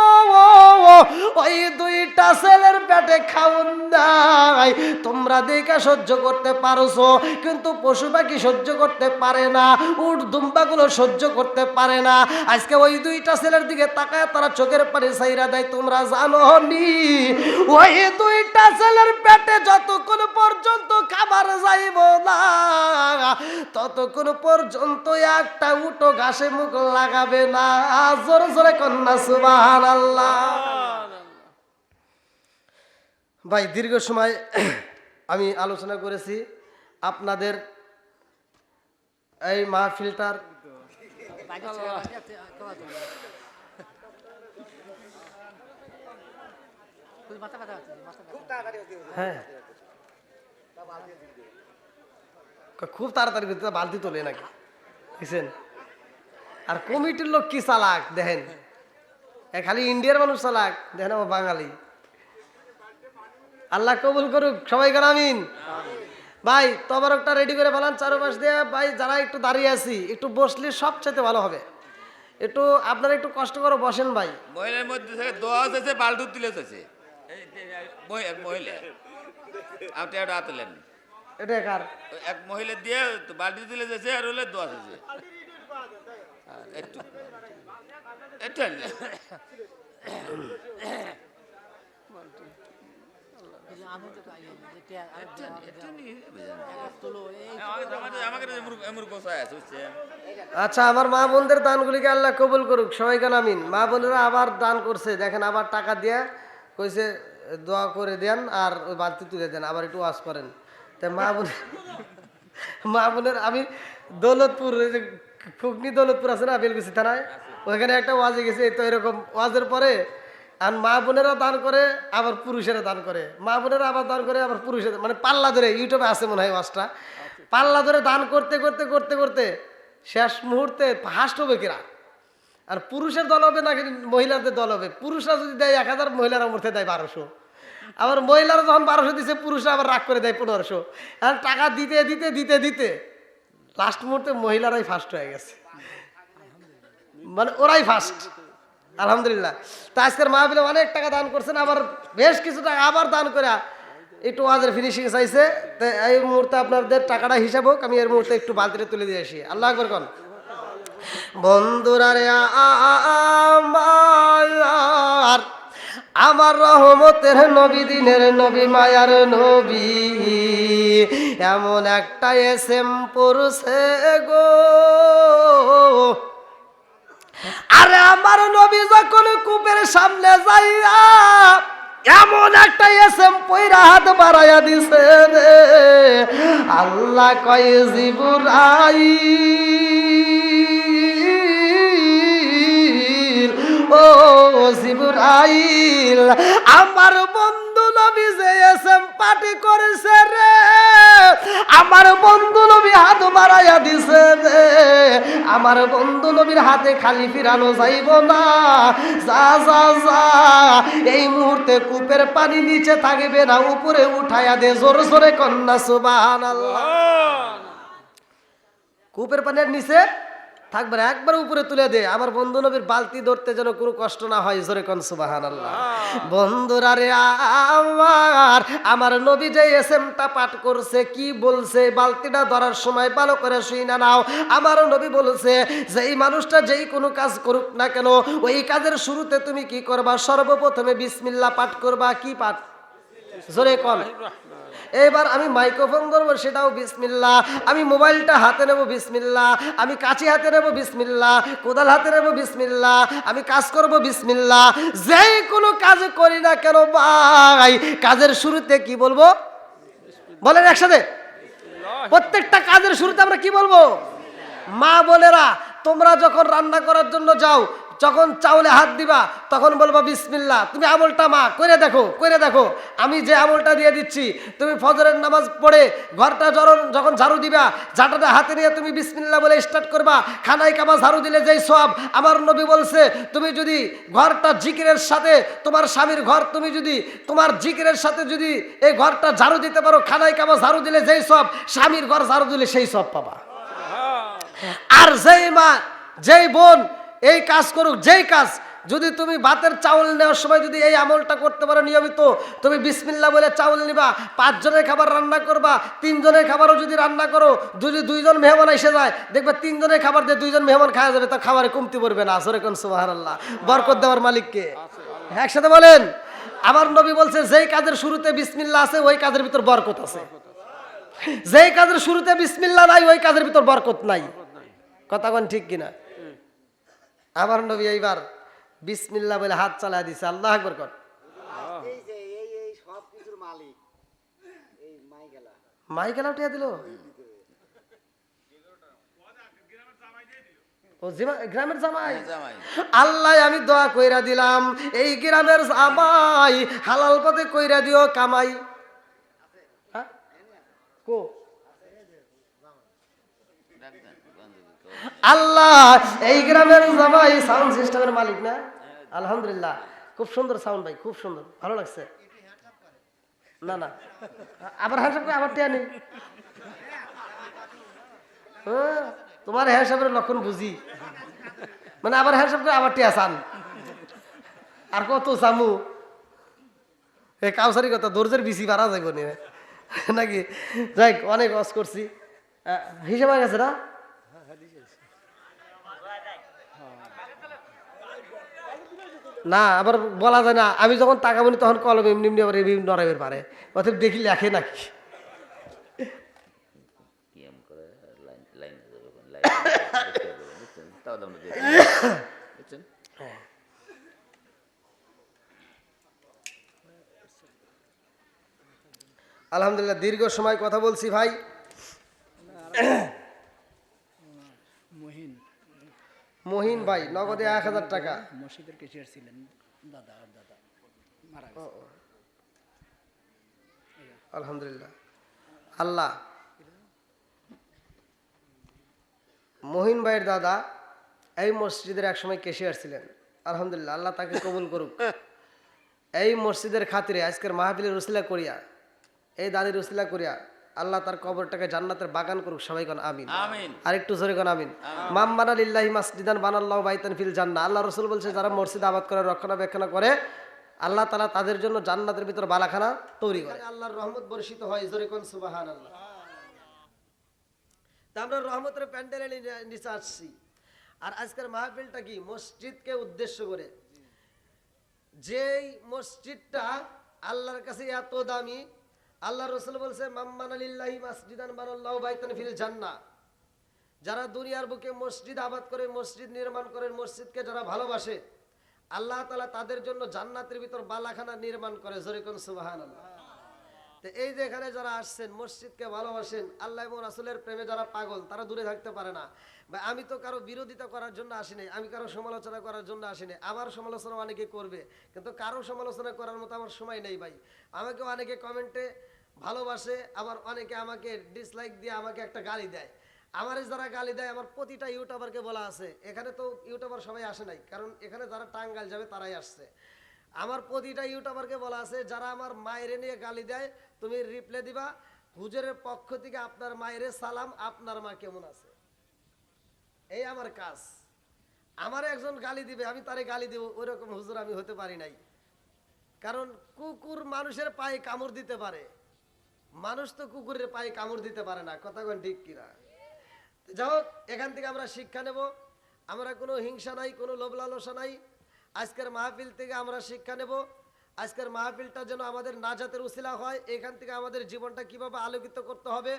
ওই দুইটা ছেলের পেটে খাউন নাই, তোমরা দেখে সহ্য করতে পারছো, কিন্তু পশু পাখি সহ্য করতে পারে না, উট দুম্বাগুলো সহ্য করতে পারে না। আজকে ওই দুইটা ছেলের দিকে তাকায় তারা চোখের পানি ছাইরা দেয়। তোমরা জানো নি ওই দুইটা ছেলের পেটে যতক্ষণ পর্যন্ত খাবার যাইব না ততক্ষণ পর্যন্ত একটা উটো ঘাসে মুখ লাগাবে না। জোরে জোরে কন্যা সুবহানাল্লাহ। ভাই দীর্ঘ সময় আমি আলোচনা করেছি। আপনাদের এই মাহফিলটার হ্যাঁ খুব তাড়াতাড়ি বালতি তোলে নাকি বুঝছেন। আর কমিটির লোক কি চালাক দেখেন, খালি ইন্ডিয়ার মানুষ চালাক দেখেন, আমার বাঙালি। আল্লাহ কবুল করুক, সবাই কেন আমিন। ভাই তবারকটা রেডি করে ফেলান চারপাশ দিয়ে। ভাই যারা একটু দাঁড়িয়ে আছি একটু বসলে সবচেয়ে ভালো হবে। একটু আপনারা একটু কষ্ট করে বসেন ভাই। মহিলার মধ্যে থেকে দোয়া আছে, বালদুর তুলে আছে মহিলা, আপনি একটা আতলেন এটা কার? এক মহিলা দিয়ে বালতি তুলে যাচ্ছে আর হলে দোয়া আছে একটু একটু আচ্ছা আমার মা বোনদের দানগুলিকে আল্লাহ কবুল করুক, সবাই কেন আমিন। মা বোনেরা আবার দান করছে দেখেন, আবার টাকা দিয়ে কইছে দোয়া করে দেন আর ওই বালতি তুলে দেন, আবার একটু ওয়াজ করেন। তাই মা বোনের আমি দৌলতপুর খুকনি দৌলতপুর আছে না বেলকুচি থানায়, ওইখানে একটা ওয়াজে গেছে। তো এরকম ওয়াজের পরে আর মা বোনেরা দান করে আবার পুরুষেরা দান করে, মা বোনেরা আবার দান করে আবার পুরুষেরা, মানে পাল্লা ধরে, ইউটিউবে আছে মনে হয় ওয়াজটা, পাল্লা ধরে দান করতে করতে করতে করতে শেষ মুহূর্তে হাসট হবে কিরা। আর পুরুষের দল হবে না মহিলাদের দল হবে। পুরুষরা যদি দেয় 1000, মহিলারা মরতে দেয় 1200। আবার মহিলারা যখন 1200 দিচ্ছে পুরুষরা আবার রাগ করে দেয় 1500। আর টাকা দিতে দিতে দিতে দিতে লাস্ট মুহূর্তে মহিলারাই ফার্স্ট হয়ে গেছে, মানে ওরাই ফার্স্ট। আলহামদুলিল্লাহ। তা আজকের মাহফিলে অনেক টাকা দান করছেন, আবার বেশ কিছু টাকা আবার দান করে একটু ওয়াজের ফিনিশিং চাইছে। তো এই মুহূর্তে আপনাদের টাকাটা হিসাব হোক, আমি এর মুহূর্তে একটু বালতিতে তুলে দিয়ে আসি। আল্লাহ আকবার কোন। বন্ধুরা রে আমার রহমতের নবী, দিনের নবী, মায়ার নবী এমন একটা এসএম পড়ছে গো। আরে আমার নবী যখন কূপের সামনে যাইয়া এমন একটা এসএম পয়রা হাত বাড়াইয়া দিছে রে, আল্লাহ কয় জিবরাইল, ও জিবরাইল আমার বন্ধু নবী যে এসএম পার্টি করেছে রে, আমার বন্ধু নবী হাত বাড়াইয়া দিছে রে, আমার বন্ধু নবীর হাতে খালি ফিরানো যাইব না। যা যা যা এই মুহূর্তে কূপের পানি নিচে থাকবে না, উপরে উঠাইয়া দে। জোরে জোরে কন্যা সুবহানাল্লাহ। কূপের পানির নিচে থাকবে না, একবার উপরে তুলে দে। আমার বন্ধু নবীর বালতি ধরতে যেন কোনো কষ্ট না হয়। জোরে কোন সুবহানাল্লাহ। বন্ধুরা রে আমার নবী যে এসএমটা পাঠ করছে কি বলছে, বালতিটা ধরার সময় ভালো করে শুই না নাও। আমার নবী বলছে যেই মানুষটা যেই কোনো কাজ করুক না কেন, ওই কাজের শুরুতে তুমি কি করবা? সর্বপ্রথমে বিসমিল্লাহ পাঠ করবা। কি পাঠ? জোরে কোন। এবার আমি মাইক্রোফোন ধরবো, সেটাও বিসমিল্লাহ। আমি মোবাইলটা হাতে নেব, বিসমিল্লাহ। আমি কাঁচি হাতে নেব, বিসমিল্লাহ। কোদাল হাতে নেব, বিসমিল্লাহ। আমি কাজ করব, বিসমিল্লাহ। যেই কোনো কাজ করি না কেন ভাই, কাজের শুরুতে কি বলবো বলেন একসাথে? প্রত্যেকটা কাজের শুরুতে আমরা কি বলবো? মা বোনেরা, তোমরা যখন রান্না করার জন্য যাও, যখন চাউলে হাত দিবা তখন বলবা বিসমিল্লাহ। তুমি আমলটা মা করে দেখো, করে দেখো। আমি যে আমলটা দিয়ে দিচ্ছি, তুমি ফজরের নামাজ পড়ে ঘরটা যখন ঝাড়ু দিবা, ঝাঁটাটা হাতে নিয়ে তুমি বিসমিল্লাহ বলে স্টার্ট করবা। খানাই কাবা ঝাড়ু দিলে যেই সওয়াব, আমার নবী বলছে, তুমি যদি ঘরটা জিকিরের সাথে, তোমার স্বামীর ঘর তুমি যদি তোমার জিকিরের সাথে যদি এই ঘরটা ঝাড়ু দিতে পারো, খানাই কাবা ঝাড়ু দিলে যেই সওয়াব, স্বামীর ঘর ঝাড়ু দিলে সেই সওয়াব পাবা। আর যেই মা, যেই বোন এই কাজ করুক, যেই কাজ, যদি তুমি ভাতের চাউল নেওয়ার সময় যদি এই আমলটা করতে পারো নিয়মিত, তুমি বিসমিল্লাহ বলে চাউল নিবা, 5 জনের খাবার রান্না করবা, 3 জনের খাবারও যদি রান্না করো, যদি 2 জন মেহমান এসে যায়, দেখবে 3 জনের খাবার দিয়ে 2 জন মেহমান খাওয়া যাবে, তার খাবারে কমতি পড়বে না। আসরে কোন সুবহানাল্লাহ। বরকত দেওয়ার মালিককে একসাথে বলেন। আমার নবী বলছে, যেই কাজের শুরুতে বিসমিল্লাহ আছে ওই কাজের ভিতর বরকত আছে, যেই কাজের শুরুতে বিসমিল্লাহ নাই ওই কাজের ভিতর বরকত নাই। কথা কোন ঠিক কিনা? আমার নবী এইবার বিসমিল্লাহ বলে হাত চালায় দিছে। আল্লাহ আকবার কর। এই যে এই সব কিছুর মালিক এই মাইকেলা মাইকেলা উঠিয়ে দিল। ও গ্রামের জামাই। জামাই আল্লাহ আমি দোয়া কইরা দিলাম, এই গ্রামের জামাই হালাল পথে কইরা দিও কামাই। হ্যাঁ? কো আল্লাহ এই গ্রামের জামাই সাউন্ড সিস্টেমের মালিক না? আলহামদুলিল্লাহ, খুব সুন্দর সাউন্ড ভাই, খুব সুন্দর, ভালো লাগছে। না না, আবার হ্যান্ডসাপ করে আবার টিয়া নেই। তোমার হ্যান্ডসাপের লক্ষণ বুঝি, মানে আবার হ্যান্ডসাপ করে আবার টিয়া চান। আর কত চামু এই কাউসারি কথা, দর্জের বিসি বাড়া যাইব নি নাকি? যাই, অনেক অস করছি, হিসেব হয়ে গেছে না? না আবার বলা যায় না, আমি যখন তাকাবনি তখন কলম এমনি এমনি আবার এমনি নড়াইবের পারে, অতএব দেখি লেখে নাকি। কিয়াম করে লাইন লাইন লাইন বুঝছেন? তাও দাম দিয়ে বুঝছেন? আলহামদুলিল্লাহ, দীর্ঘ সময় কথা বলছি ভাই। মহিন ভাই নগদে 1000 টাকা। মসজিদের কেশিয়ার ছিলেন দাদা, আর দাদা মারা গেছে। আলহামদুলিল্লাহ, আল্লাহ মহিন ভাইয়ের দাদা এই মসজিদের একসময় কেশিয়ার ছিলেন। আলহামদুলিল্লাহ, আল্লাহ তাকে কবুল করুক। এই মসজিদের খাতিরে আজকের মাহফিলের উসিলা করিয়া, এই দাদির উসিলা করিয়া আল্লাহ তার কবরটাকে জান্নাতের বাগান করুক। সবাই কোন আমিন। আমিন। আর একটু জোরে কোন আমিন। মাম বানা লিল্লাহি মাসজিদান বানাল্লাহু বাইতান ফিল জান্নাহ। আল্লাহ রাসূল বলছে, যারা মসজিদ আবাদ করে, রক্ষণাবেক্ষণ করে, আল্লাহ তাআলা তাদের জন্য জান্নাতের ভিতর বালাখানা তৈরি করে। আল্লাহর রহমত বর্ষিত হয়। জোরে কোন সুবহানাল্লাহ। তা আমরা রহমতের প্যান্ডেলে নিচে আসছি। আর আজকের মাহফিলটা কি? মসজিদকে উদ্দেশ্য করে। যেই মসজিদটা আল্লাহর কাছে এত দামি, আল্লাহ রাসূল বলছে, মাম্মানা লিল্লাহি মাসজিদান বানাল্লাহু বাইতান ফিল জান্নাহ। যারা দুনিয়ার বুকে মসজিদ আবাদ করে, মসজিদ নির্মাণ করে, মসজিদকে যারা ভালোবাসে, আল্লাহ তাআলা তাদের জন্য জান্নাতের ভিতর বালাখানা নির্মাণ করে। জোরে কোন সুবহানাল্লাহ। তো এই যে এখানে যারা আসছেন, মসজিদকে ভালোবাসেন, আল্লাহ এবং রাসূলের প্রেমে যারা পাগল, তারা দূরে থাকতে পারে না। ভাই, আমি তো কারো বিরোধিতা করার জন্য আসি নাই, আমি কারো সমালোচনা করার জন্য আসি নাই। আমার সমালোচনা অনেকে করবে, কিন্তু কারো সমালোচনা করার মতো আমার সময় নেই ভাই। আমাকে অনেকে কমেন্টে ভালোবাসে, আবার অনেকে আমাকে ডিসলাইক দিয়ে আমাকে একটা গালি দেয়। আমার যারা গালি দেয়, আমার প্রতিটা ইউটিউবারকে বলা আছে, এখানে তো ইউটিউবার সবাই আসে নাই, কারণ এখানে যারা টাঙ্গাইল যাবে তারাই আসছে। আমার প্রতিটা ইউটিউবারকে বলা আছে, যারা আমার মায়ের নিয়ে গালি দেয়, তুমি রিপ্লাই দিবা, হুজুরের পক্ষ থেকে আপনার মায়ের সালাম, আপনার মা কেমন আছে। এই আমার কাজ। আমার একজন গালি দিবে, আমি তারে গালি দিব, ওই রকম হুজুর আমি হতে পারি নাই। কারণ কুকুর মানুষের পায়ে কামড় দিতে পারে, মানুষ তো কুকুরের পায়ে কামড় দিতে পারে না। কথা কোন ঠিক কিনা? যাই হোক, এখান থেকে আমরা শিক্ষা নেব। আমরা কোনো হিংসা নাই, কোনো লোভ লালসা নাই। আজকের মাহফিল থেকে আমরা শিক্ষা নেব। আজকের মাহফিলটা যেন আমাদের নাজাতের উসিলা হয়, এখান থেকে আমাদের জীবনটা কিভাবে আলোকিত করতে হবে।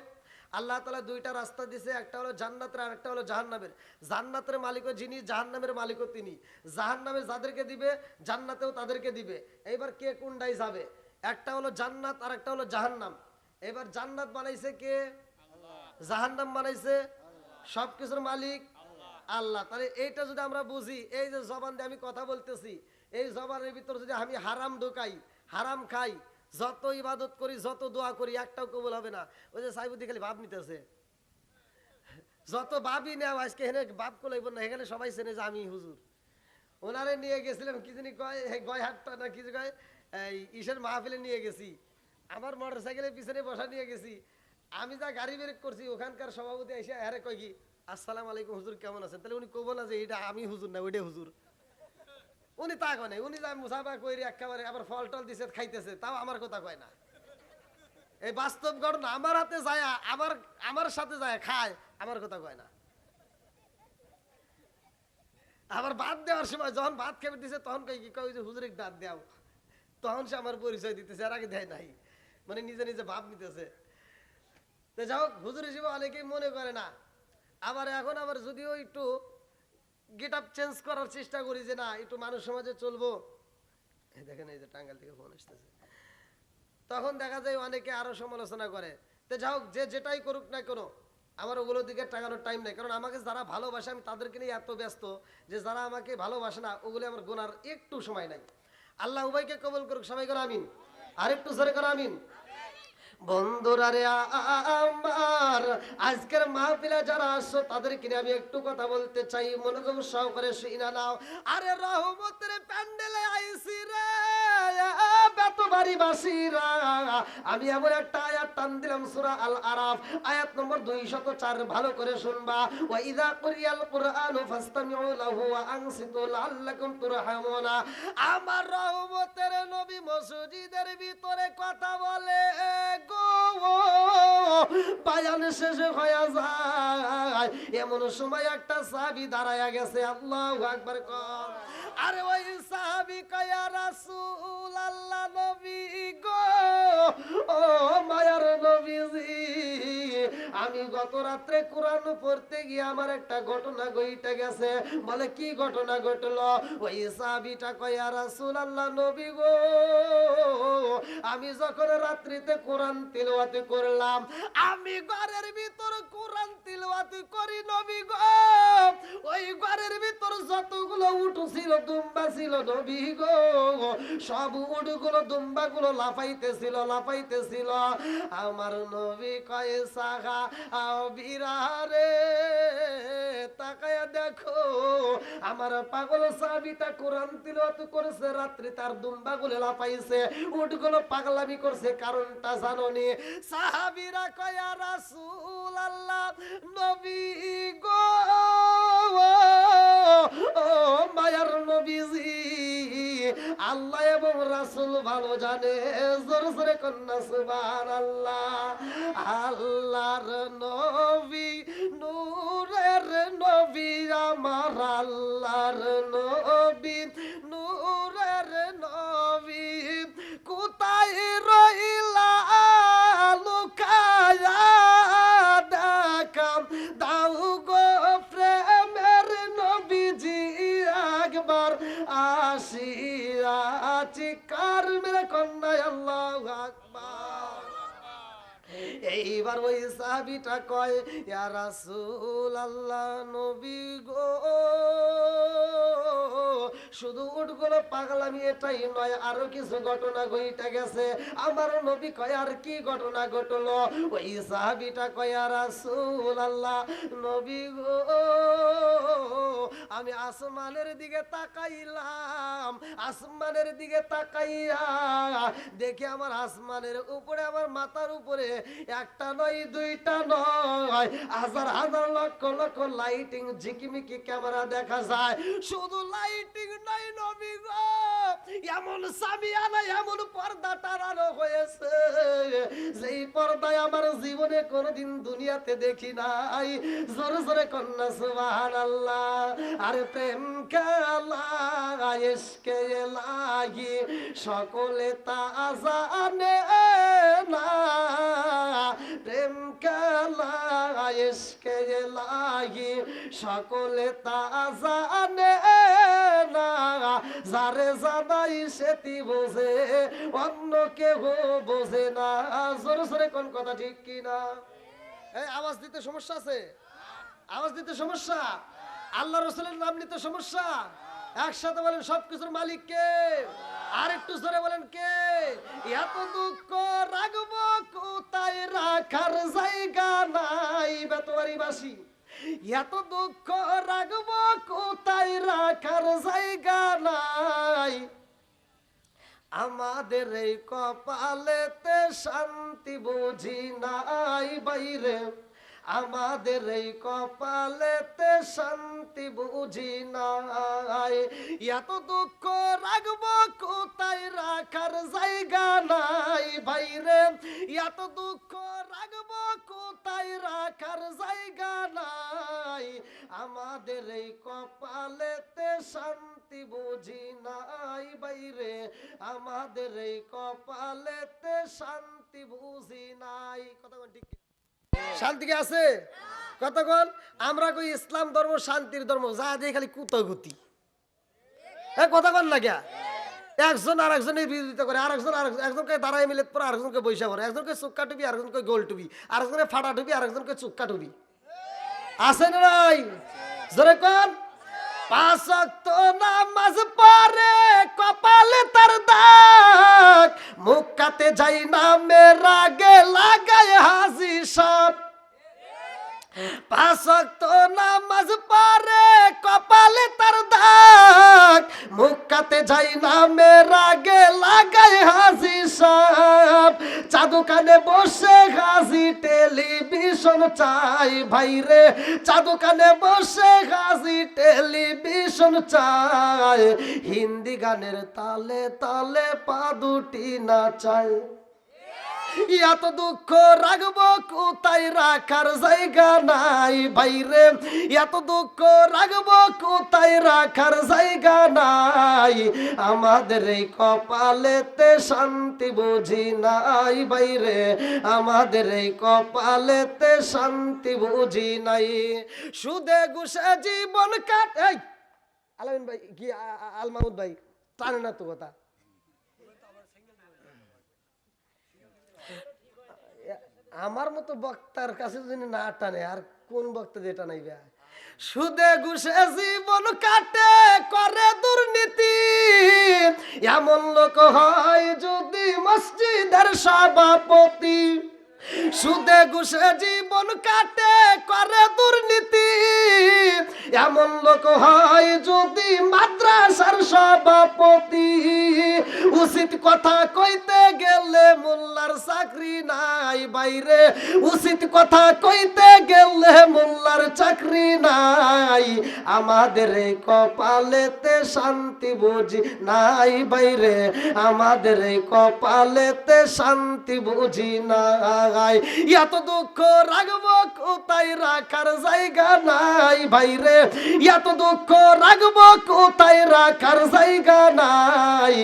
আল্লাহ তাআলা দুইটা রাস্তা দিয়েছে, একটা হলো জান্নাতের আর একটা হলো জাহান্নামের। জান্নাতের মালিকও যিনি, জাহান্নামের মালিকও তিনি। জাহান্নামে যাদেরকে দিবে জান্নাতেও তাদেরকে দিবে। এইবার কে কোনটাই যাবে? একটা হলো জান্নাত আর একটা হলো জাহান্নাম। এবার জান্নাত বানাইছে কে? জাহান্নাম বানাইছে সবকিছুর মালিক আল্লাহ। তাহলে এইটা যদি আমরা বুঝি, এই যে জবান দিয়ে আমি কথা বলতেছি, এই জবানের ভিতর যদি আমি হারাম ঢুকাই, হারাম খাই, যত ইবাদত করি, যত দোয়া করি, একটাও কবুল হবে না। ওই যে সাইবুদ্দি খালি ভাব নিতেছে, যত ভাবই নেওয়া আজকে এখানে বাপ কলাইব না, এখানে সবাই চেনে যে আমি হুজুর। ওনারে নিয়ে গেছিলাম কি জানি কয়, গয় হাটটা না কিছু কয়, এই ঈশের মাহফিলে নিয়ে গেছি, আমার মোটর সাইকেলের পিছনে বসা নিয়ে গেছি। আমি যা গাড়ি বের করছি, ওখানকার সভাপতি এসে আরে কয় কি, আসসালামু আলাইকুম হুজুর কেমন আছেন? তাহলে উনি কব না যে এটা আমি হুজুর না ওইটা হুজুর? উনি তা কয় নাই, উনি যা মুসাফা কইরে একেবারে আবার ফল টল দিছে খাইতেছে, তাও আমার কথা কয় না। এই বাস্তব ঘটনা, আমার হাতে যায়, আমার সাথে যায় খায়, আমার কথা কয় না। আবার ভাত দেওয়ার সময় যখন ভাত খেতে দিছে তখন কই কি কয় যে হুজুরে দাঁত দাও, তখন সে আমার পরিচয় দিতেছে, আর আগে দেয় নাই, মানে নিজে নিজে ভাব নিতেছে। তো যাই হোক, হুজুর হিসেবে অনেকেই মনে করে না। আবার এখন আবার যদিও একটু গেট আপ চেঞ্জ করার চেষ্টা করি যে না একটু মানুষ সমাজে চলবো, দেখেন এই যে টাঙ্গাইল থেকে ফোন আসতেছে, তখন দেখা যায় অনেকে আরো সমালোচনা করে। তো যাই হোক, যে যেটাই করুক না কেন, আমার ওগুলোর দিকে টাকানোর টাইম নেই। কারণ আমাকে যারা ভালোবাসে আমি তাদেরকে নিয়ে এত ব্যস্ত যে যারা আমাকে ভালোবাসে না ওগুলো আমার গোনার একটু সময় নাই। আল্লাহ উভয়কে কবুল করুক, সবাই করে আমিন। আর একটু জোরে করে আমিন। বন্ধুরা রে আমার, আজকের মাহফিলে যারা আসছো তাদেরকে নিয়ে আমি একটু কথা বলতে চাই, মনোযোগ সহকারে শুনে নাও। আরে রহমতের প্যান্ডেলে আইছি রে বেতবাড়ি বাসীরা, আমি এমন একটা আয়াত টান দিলাম সূরা আল আরাফ আয়াত নম্বর 204, ভালো করে শুনবা। ওয়া ইযা কুরিয়াল কুরআনু ফাসতামিউ লাহু ওয়া আনসিতু লাআল্লাকুম তুরহামুনা। আমার রহমতের নবী মসজিদের ভিতরে কথা বলে গো, বায়ান শেষ হয়ে যায়, এমন সময় একটা সাহাবী দাঁড়ায়া গেছে, আল্লাহু আকবার কর। আরে ওই সাহাবী কয় ইয়া রাসূলুল্লাহ, নবী গো, ও মায়ার নবীজি, আমি গত রাত্রে কোরআন পড়তে গিয়ে আমার একটা ঘটনা ঘটে গেছে। বলে কি ঘটনা ঘটলো? ওই সাহাবীটা কয় ইয়া রাসূলুল্লাহ, নবী গো, আমি যখন রাত্রিতে কোরআন তিলাওয়াত করলাম, আমি ঘরের ভিতর কোরআন তিলাওয়াত করি নবী গো, ওই ঘরের ভিতর যতগুলো উট ছিল, দুম্বা ছিল নবী গো, সব উটগুলো দুম্বাগুলো লাফাইতেছিল লাফাইতেছিল। আমার নবী কয় সাহা বিরারে তাকায়া দেখো, আমার পাগল সাহাবীটা কোরআন তিলাওয়াত করেছে, রাত্রি তার দুম্বাগুলো লাফাইছে, উটগুলো পাগলামি করছে, কারণটা জানোনি? সাহাবীরা কয় ইয়া রাসূলুল্লাহ, নবী গো, ও মায়ার নবীজি, আল্লাহ এবং রাসূল ভালো জানে, জোরে জোরে কন্যা সুবহানাল্লাহ। আল্লাহর নবী, নূরের নবী, আমার আল্লাহর নবী, নূরের নবী, কোথায় রইলা লুকায়া দেখাম দাও গো প্রেমের নবীজি, একবার আসিয়া চিৎকার মেরে কন্যা আল্লাহু আকবার। এইবার ওই সাহাবীটা কয় ইয়া রাসূলুল্লাহ, নবী গো, শুধু উটগুলো পাগলামি এটাই নয়, আরো কিছু ঘটনা ঘটে গেছে। আমার নবী কয় আর কি ঘটনা ঘটলো? ওই সাহাবীটা কয় ইয়া রাসূলুল্লাহ, নবী গো, আমি আসমানের দিকে তাকাইলাম, আসমানের দিকে তাকাইয়া দেখি আমার আসমানের উপরে, আমার মাথার উপরে একটা নয় দুইটা নয়, হাজার হাজার লক্ষ লক্ষ লাইটিং ঝিকিমিকি ক্যামেরা দেখা যায়। শুধু লাইটিং নাই নবী গো, এমন সামিয়ানা এমন পর্দা টানানো হয়েছে যেই পর্দায় আমার জীবনে কোনোদিন দুনিয়াতে দেখি নাই। জোরে জোরে কন্যা সুবহানাল্লাহ। আরে প্রেম খেলা ইশকে ইলাহি সকলে তা জানে না, প্রেম খেলা ইশকে ইলাহি সকলে তা জানে না, যারে জানাই সেটি বোঝে অন্য কেউ বোঝে না। জোরে জোরে কোন কথা ঠিক কিনা? এই আওয়াজ দিতে সমস্যা আছে? আওয়াজ দিতে সমস্যা? আল্লাহ রাসূলের নাম নিতে সমস্যা? একসাথে বলেন সবকিছুর মালিক কে? আর একটু জোরে বলেন কে? এত দুঃখ রাখবো কোথায়, রাখার জায়গা নাই বেতবাড়িবাসী। এত দুঃখ রাখবো কোথায়, রাখার জায়গা নাই। আমাদের এই কপালেতে শান্তি বুঝি নাই বাইরে, আমাদের এই কপালেতে শান্তি বুঝি নাই। এত দুঃখ রাখবো কোথায়, রাখার জায়গা নাই বাইরে, এত দুঃখ রাখবো কোথায়, রাখার জায়গা নাই। আমাদের এই কপালেতে শান্তি বুঝি নাই বাইরে, আমাদের এই কপালেতে শান্তি বুঝি নাই। কথা কোন ঠিক? শান্তি কি আছে? কতক্ষণ আমরা কই ইসলাম ধর্ম শান্তির ধর্ম, যা দিয়ে খালি কুতগুতি। কতক্ষণ না গিয়া একজন আর একজনের বিরোধিতা করে, একজনকে দাঁড়ায় মিলে পরে আরেকজনকে বৈশা পড়ে, একজনকে চুক্কা টুপি, আরেকজনকে গোল টুপি, আরেকজনকে ফাটা টুপি, আরেকজনকে চুক্কা টুপি। আছে না নাই? জোরে কোন? 5 ওয়াক্ত নামাজ পড়ে কপালে তার দাগ, মুখ কাতে যাই নামে রাগে লাগায় হাজি সাপ। 5 ওয়াক্ত নামাজ পড়ে কপালে তার দাগ, মুখ কাতে যাই নামে রাগে লাগায় হাজি সাপ। চাদু কানে বসে হাজি টেলিভিশন চাই ভাইরে, চাদু কানে বসে হাজি টেলিভিশন চাই। হিন্দি গানের তালে তালে পা দুটি নাচায়। এত দুঃখ রাখবো কোথায়, রাখার জায়গা নাই বাইরে, এত দুঃখ রাখবো কোথায়, রাখার জায়গা নাই। আমাদের এই কপালেতে শান্তি বুঝি নাই বাইরে, আমাদের এই কপালেতে শান্তি বুঝি নাই। সুদে ঘুষে জীবন কাটে। আলামিন ভাই কি আল মাহমুদ ভাই টানে না তো কথা? আমার মতো বক্তার কাছে যদি না টানে আর কোন বক্তা দিয়ে টানাইবে? সুদে ঘুষে জীবন কাটে করে দুর্নীতি, এমন লোক হয় যদি মসজিদের সভাপতি। সুদে ঘুষে জীবন কাটে করে দুর্নীতি, এমন লোক হয় যদি মাদ্রাসার সভাপতি। উচিত কথা কইতে গেলে মোল্লার চাকরি নাই বাইরে, উচিত কথা কইতে গেলে মোল্লার চাকরি নাই। আমাদের এই কপালেতে শান্তি বুঝি নাই বাইরে, আমাদের এই কপালেতে শান্তি বুঝি নাই। এত দুঃখ রাখবো কোথায়, রাখার জায়গা নাই বাইরে, এত দুঃখ রাখবো কোথায়, রাখার জায়গা নাই।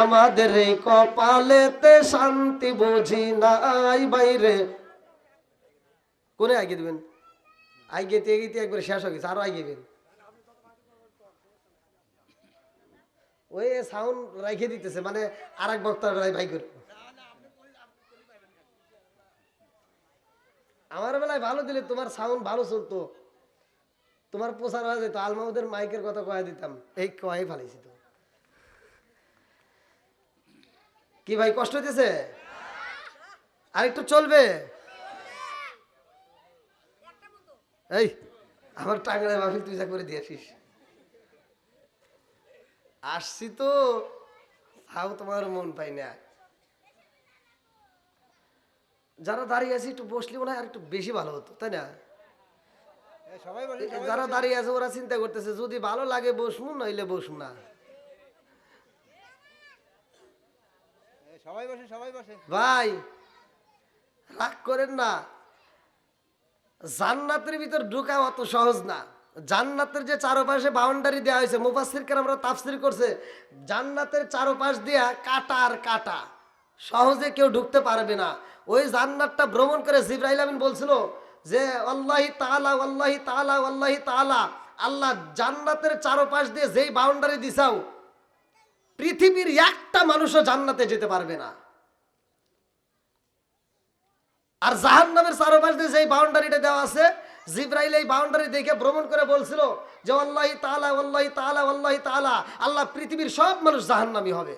আমাদের এই কপালেতে শান্তি বুঝি নাই বাইরে। কোনে আগে দিবেন? আইগেতে এগিয়ে একবার শেষ হয়ে গেছে, আরো আইগেবেন। ওই সাউন্ড রাইখে দিতেছে, মানে আর এক বক্তার ভাই করে। আমার বেলায় ভালো দিলে তোমার সাউন্ড ভালো চলতো, তোমার প্রচার হয়ে যেত। আল মাহমুদের মাইকের কথা কয়ে দিতাম, এই কয়ে ফেলেছি তো। কি ভাই কষ্ট হইতেছে? আরেকটু চলবে? এই আমার টাঙ্গালে মাহফিল তুই যা করে দিয়েছিস। আসছি তো, তাও তোমার মন পাই না। যারা দাঁড়িয়ে আছে একটু বসলে মনে হয় আর একটু বেশি ভালো হতো, তাই না? যারা দাঁড়িয়ে আছে ওরা চিন্তা করতেছে যদি ভালো লাগে বসবো, নইলে বসবো না। ভাই রাগ করেন না, জান্নাতের ভিতর ঢুকা অত সহজ না। জান্নাতের যে চারপাশে বাউন্ডারি দেওয়া হয়েছে, মুফাসসির কেরামরা তাফসীর করছে, জান্নাতের চারপাশ দিয়া কাটা আর কাটা, সহজে কেউ ঢুকতে পারবে না। ওই জান্নাতটা ভ্রমণ করে জিবরাইল আমিন বলছিল যে আল্লাহি তাআলা আল্লাহি তাআলা আল্লাহি তাআলা, আল্লাহ জান্নাতের চারপাশ দিয়ে যেই বাউন্ডারি দিছাও, পৃথিবীর একটা মানুষও জান্নাতে যেতে পারবে না। আর জাহান্নামের চারপাশ দিয়ে যেই বাউন্ডারিটা দেওয়া আছে, জিবরাইল এই বাউন্ডারি দেখে ভ্রমণ করে বলছিল যে আল্লাহি তাআলা আল্লাহি তাআলা আল্লাহি তাআলা, আল্লাহ পৃথিবীর সব মানুষ জাহান্নামী হবে।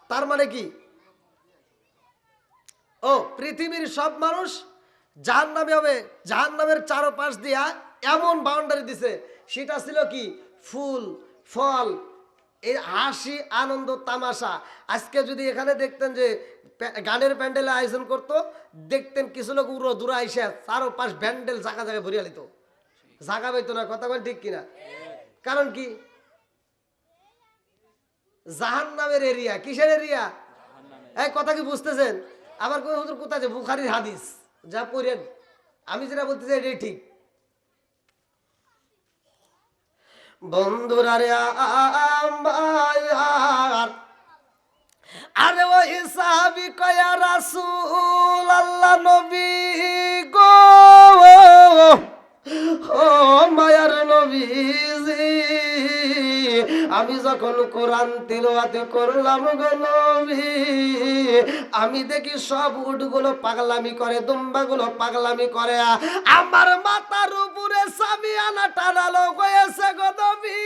তার মানে কি, ও পৃথিবীর সব মানুষ জাহান্নামী হবে। জাহান্নামের চারপাশ দিয়া এমন বাউন্ডারি দিছে, সেটা ছিল কি, ফুল ফল, এই হাসি আনন্দ তামাশা। আজকে যদি এখানে দেখতেন যে গানের প্যান্ডেলে আয়োজন করতো, দেখতেন কিছু লোক উড়ো দূরে আইসা চারপাশ ব্যান্ডেল জায়গা জায়গায় ভরিয়া লিত, জায়গা পাইতো না। কথা বলেন ঠিক কিনা? কারণ কি, জাহান্নামের এরিয়া। কিসের এরিয়া? এই কথা কি বুঝতেছেন? আবার কোন হুজুর কোথায় যে বুখারীর হাদিস যা পড়েন, আমি যেটা বলতে চাই এটাই ঠিক। বন্ধুরা রে আমার, আরে ওই সাহাবী কয়া রাসূল আল্লাহ নবী গো, ও মায়ার নবীজি, আমি যখন কোরআন তিলাওয়াত করলাম গো নবী, আমি দেখি সব উটগুলো পাগলামি করে, দুম্বাগুলো পাগলামি করে, আমার মাথার উপরে সামিয়ানা টানালো হয়েছে গো নবী।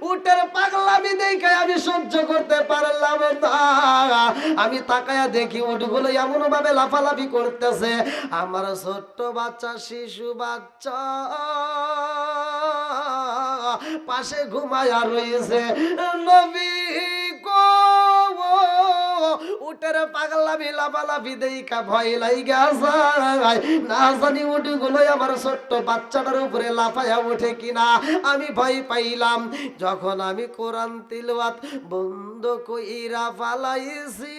উটের পাগলামি দেখে আমি সহ্য করতে পারলাম না। আমি তাকায়া দেখি উটগুলো এমন ভাবে লাফালাফি করতেছে, আমার ছোট্ট বাচ্চা, শিশু বাচ্চা পাশে ঘুমায়া রয়েছে। নবী গো, উটের পাগলামি লাফালাফি দেখা ভয় লাইগা যায়, না জানি উটগুলো আমার ছোট্ট বাচ্চাটার উপরে লাফায়া ওঠে কিনা, আমি ভয় পাইলাম। যখন আমি কোরআন তিলাওয়াত বন্ধ কইরা ফালাইছি,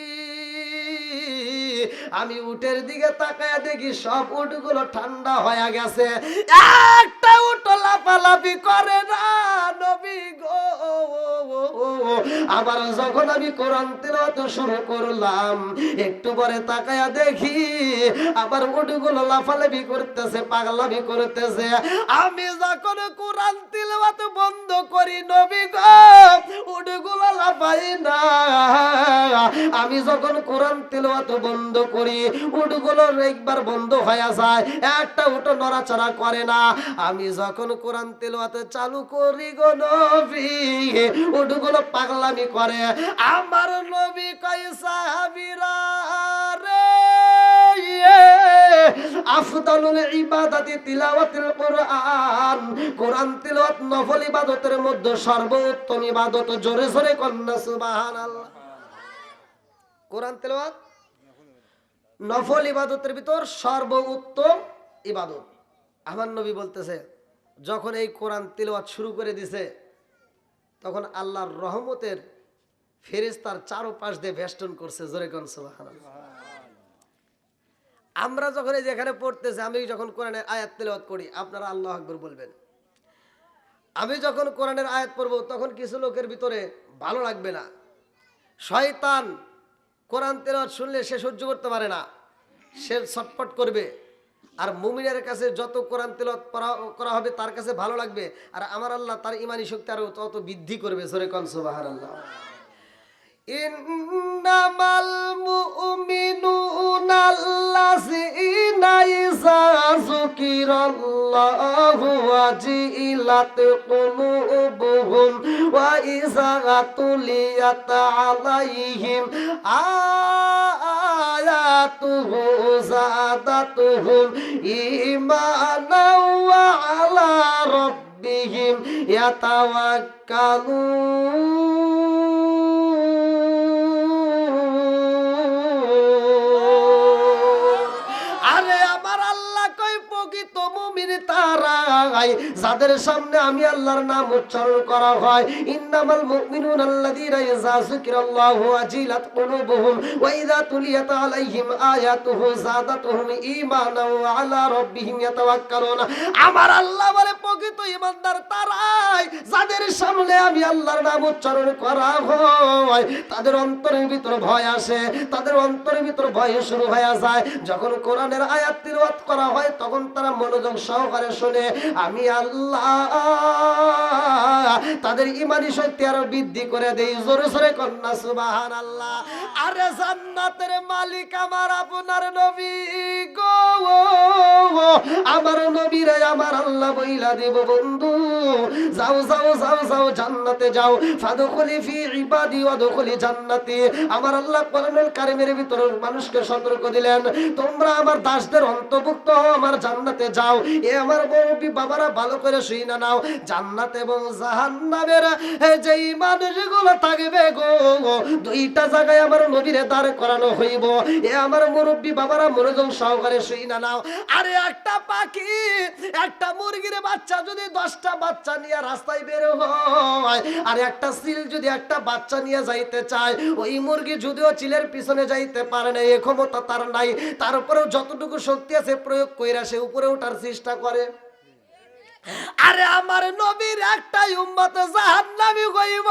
আমি উটের দিকে তাকায়া দেখি সব উটগুলো ঠান্ডা হয়ে গেছে, একটা উট লাফালাফি করে না নবী গো। আবার যখন আমি কোরআন তিলাওয়াত শুরু করলাম, একটু পরে তাকায়া দেখি আবার উটগুলো লাফালাফি করতেছে, পাগলামি করতেছে। আমি যখন কোরআন তিলাওয়াত বন্ধ করি নবী গো, উটগুলো লাফাই না। আমি যখন কোরআন তিলাওয়াত বন্ধ করি, উটগুলো একবার বন্ধ হয়ে যায়, একটা উট নড়াচড়া করে না। আমি যখন কোরআন তিলাওয়াত চালু করি গো নবী, উটগুলো পাগলামি করে। আমার নবী কয় সাহাবীরা রে, আফদালুল ইবাদাতি তিলাওয়াতুল কুরআন, কোরআন তিলাওয়াত নফল ইবাদতের মধ্যে সর্বোত্তম ইবাদত। জোরে জোরে কন্যা সুবহানাল্লাহ। কোরআন তিলাওয়াত নফল ইবাদতের ভিতর সর্বোত্তম ইবাদত। আমার নবী বলতেছে, যখন এই কোরআন তিলাওয়াত শুরু করে দিছে, তখন আল্লাহর রহমতের ফেরেশতার চারপাশ দিয়ে বেষ্টন করছে। জোরে কোন সুবহানাল্লাহ। আমরা যখন এই যেখানে পড়তেছি, আমি যখন কোরআনের আয়াত তিলাওয়াত করি, আপনারা আল্লাহু আকবার বলবেন। আমি যখন কোরআনের আয়াত পড়ব, তখন কিছু লোকের ভিতরে ভালো লাগবে না। শয়তান কোরআন তিলাওয়াত শুনলে সে সহ্য করতে পারে না, সে ছটফট করবে। আর মুমিনের কাছে যত কোরআন তিলাওয়াত করা হবে, তার কাছে ভালো লাগবে। আর আমার আল্লাহ তার ঈমানি শক্তি আরো তত বৃদ্ধি করবে। জোরে কোন সুবহানাল্লাহ। ইন্নামাল মুমিনুনা আল্লাযীনা ইযা যুকিরাল্লাহু ওয়াজিলাত কুলুবুহুম ওয়া ইযা তুলিয়াত আলাইহিম আয়াতুহু যাদাতুহুম ঈমানাও ওয়া আলা রাব্বিহিম ইয়াতাওয়াক্কালুন। তারা ভাই, যাদের সামনে আমি আল্লাহর নাম উচ্চারণ করা হয়, ইন্নামাল মুমিনুনা আল্লাযীনা ইযা যুকিরাল্লাহু ওয়াজিলাত কুলুবুহুম ওয়া ইযা তুলিয়াত আলাইহিম আয়াতুহু যাদাতুহুম ঈমানাও ওয়া আলা রাব্বিহিম ইয়াতাওয়াক্কালুন। আমার আল্লাহ বলে প্রকৃত ঈমানদার তারাই যাদের সামনে আমি আল্লাহর নাম উচ্চারণ করা হয় তাদের অন্তরের ভিতর ভয় আসে, তাদের অন্তরের ভিতর ভয় শুরু হয়ে যায়। যখন কোরআনের আয়াত তিলাওয়াত করা হয় তখন তারা মনোযোগ সহকারে শুনে, আমি আল্লাহ তাদের ঈমানি শক্তি আরো বৃদ্ধি করে দেই। জোরে জোরে কন্যা সুবহানাল্লাহ। আরে জান্নাতের মালিক আমার আপনার নবী গো, আমার নবীরে আমার আল্লাহ বইলা দেব, বন্ধু যাও যাও যাও যাও জান্নাতে যাও, ফাদখুলি ফি ইবাদি ওয়াদখুলি জান্নাতি। আমার আল্লাহ কোরআনুল কারীমের ভিতর মানুষকে সতর্ক দিলেন, তোমরা আমার দাসদের অন্তর্ভুক্ত হও, আমার জান্নাতে যাও। এ আমার মুরব্বি বাবারা ভালো করে শুই না নাও, জান্নাত এবং জাহান্নামের যেই মানুষগুলো থাকবে গো, দুইটা জায়গায় আমার নবীরে দাঁড় করানো হইব। এ আমার মুরব্বি বাবারা মনোযোগ সহকারে শুই না নাও। আরে একটা পাখি, একটা মুরগির বাচ্চা যদি 10টা বাচ্চা নিয়ে রাস্তায় বের হয়, আর একটা চিল যদি একটা বাচ্চা নিয়ে যাইতে চায়, ওই মুরগি যদিও চিলের পিছনে যাইতে পারে না, এ ক্ষমতা তার নাই, তারপরেও যতটুকু শক্তি আছে প্রয়োগ কইরা সে উপরে ওঠার চেষ্টা করে। আরে আমার নবীর একটাই উম্মত জাহান্নামী হইব,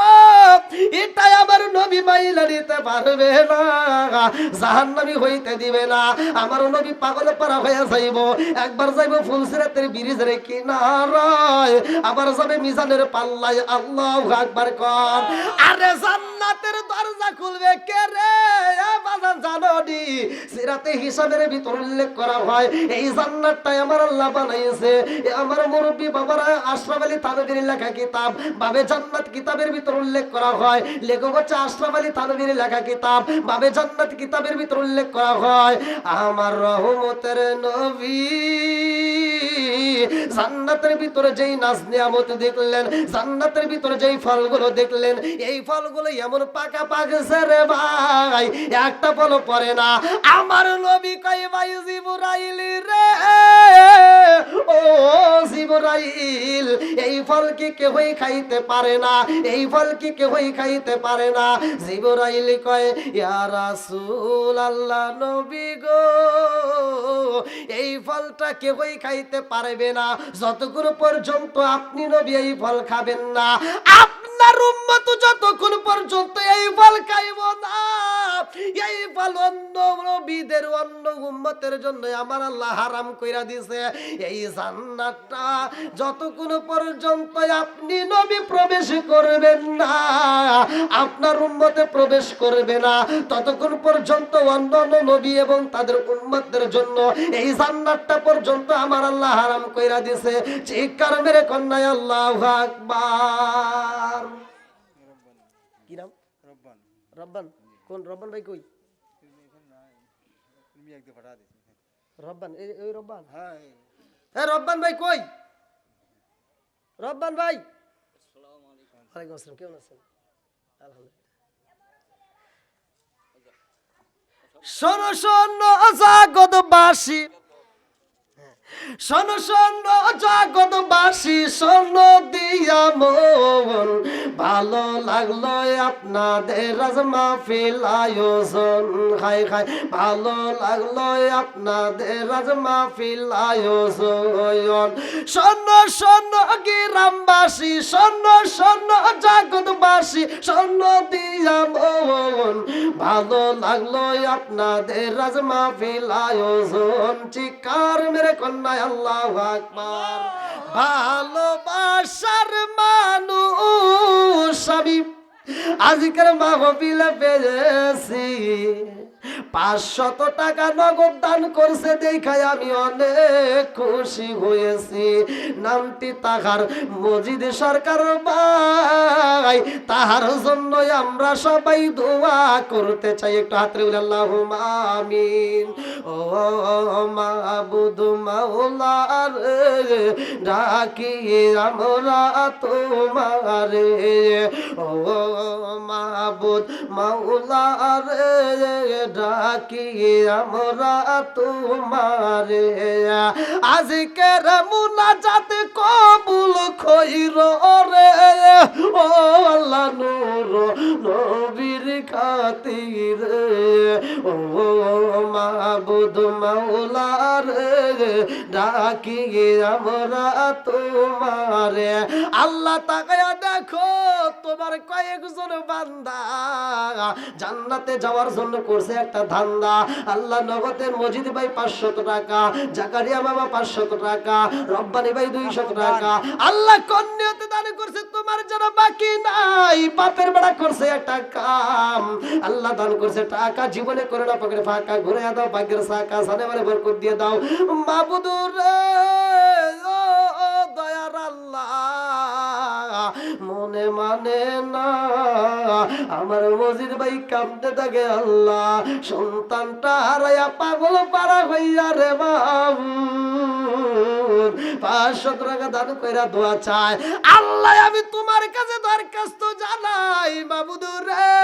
এটাই আমার নবী মাইলা নিতে পারবে না, জাহান্নামী হইতে দিবে না। আমার নবী পাগলে পারা হয়ে যাইব, একবার যাইব ফুলসিরাতের ব্রিজের কিনারায়, আবার যাবে মিজানের পাল্লায়। আল্লাহু আকবার কর। আরে জান্নাতের দরজা খুলবে কে রে বাজান জানোনি? সিরাতে হিসাবের ভিতর উল্লেখ করা হয় এই জান্নাতটাই আমার আল্লাহ বানাইছে। এ আমার মুরব্বি বাবারা আশরাফ আলী থানভীর লেখা কিতাব বাবে জান্নাত কিতাবের ভিতর উল্লেখ করা হয়, লেখক হচ্ছে আশরাফ আলী থানভীর লেখা কিতাব বাবে জান্নাত কিতাবের ভিতর উল্লেখ করা হয়, আমার রহমতের নবী জান্নাতের ভিতরে যেই নাজ নিয়ামত দেখলেন, জান্নাতের ভিতরে যেই ফলগুলো দেখলেন, এই ফলগুলো এমন পাকা পাকছে রে ভাই, একটা ফল পড়ে না। আমার নবী কয় ভাই জিবরাইল রে, ও জিবরাইল, এই ফল কি কেউই খাইতে পারে না, এই ফল কি কেউই খাইতে পারে না। জিবরাইল কয় ইয়া রাসূলুল্লাহ, নবী গো, এই ফলটা কেউই খাইতে পারবে না যতক্ষণ পর্যন্ত আপনি নবী এই ফল খাবেন না, আপনার উম্মত যতক্ষণ পর্যন্ত এই ফল খাইব না। এই ফল অন্য নবীদের অন্য উম্মতের জন্য আমার আল্লাহ হারাম কইরা দিয়েছে। এই জান্নাতটা যতক্ষণ পর্যন্ত আপনি নবী প্রবেশ করবেন না, আপনার উম্মতে প্রবেশ করবে না, ততক্ষণ পর্যন্ত অন্যান্য নবী এবং তাদের উম্মতদের জন্য এই জান্নাতটা পর্যন্ত আমার আল্লাহ হারাম কইরা দিয়েছে। চিৎকার মেরে কন্যায় আল্লাহু আকবার। কি নাম? রব্বান। রব্বান কোন রব্বান ভাই? কই রব্বান? এই রব্বান? হ্যাঁ, এই রব্বান ভাই কই? রব্বান ভাই, আসসালামু আলাইকুম। ওয়ালাইকুম আসসালাম, কেমন আছেন? আলহামদুলিল্লাহ। শোনো শোনো জগৎবাসী, শোনো শোনো জগৎবাসী, শোনো দিয়া মন, ভালো লাগলো আপনাদের রাজ মাহফিল আয়োজন, হাই হাই, ভালো লাগলো আপনাদের রাজ মাহফিল আয়োজন। শোনো শোনো গ্রামবাসী, শোনো শোনো জগৎবাসী, শোনো দিয়া মন, ভালো লাগলো আপনাদের রাজ মাহফিল আয়োজন। চিৎকার মেরে কন্যা আল্লাহু আকবার। ভালোবাসার মানুষ আমি আজকের মাহফিলে পেয়েছি, 500 টাকা নগদ দান করছে দেখায় আমি অনেক খুশি হয়েছি। নামটি তাহার মজিদ সরকার ভাই, তাহার জন্য আমরা সবাই দোয়া করতে চাই। একটু হাতে বলে আল্লাহুম্মা আমিন। ও মাবুদ মাওলা রে, ডাকি আমরা তোমারে, ও মাবুদ মাবুদ মাওলা রে ডাকি আমরা তোমারে আজকের মুনাজাত কবুল কইর রে ও আল্লাহ নূর নবীর খাতিরে ও মাবুদ মাওলা রে ডাকি আমরা তোমারে আল্লাহ তাকায়া দেখো তোমার কয়েকজন বান্দা জান্নাতে যাওয়ার জন্য করছে একটা ধান্দা আল্লাহ নগদের মজিদ ভাই 500 টাকা জাকারিয়া মামা 500 টাকা রব্বানি ভাই 200 টাকা আল্লাহ কোন নিয়তে দান করছে তোমার জন্য বাকি নাই বাপের বেড়া করছে একটা কাম আল্লাহ দান করছে টাকা জীবনে করে না পকেটে ফাঁকা ঘুরে দাও ভাগ্যের সাকা সানে মানে বরকত দিয়ে দাও মাবুদুর রে ও দয়ার আল্লাহ মনে মানে না আমার মজিদ ভাই কাঁদতে থাকে আল্লাহ সন্তানটা হারাইয়া পাগল পারা হইয়া রে বাবু 500 টাকা দান কইরা দোয়া চায় আল্লাহ আমি তোমার কাছে দরখাস্ত জানাই মাবুদুর রে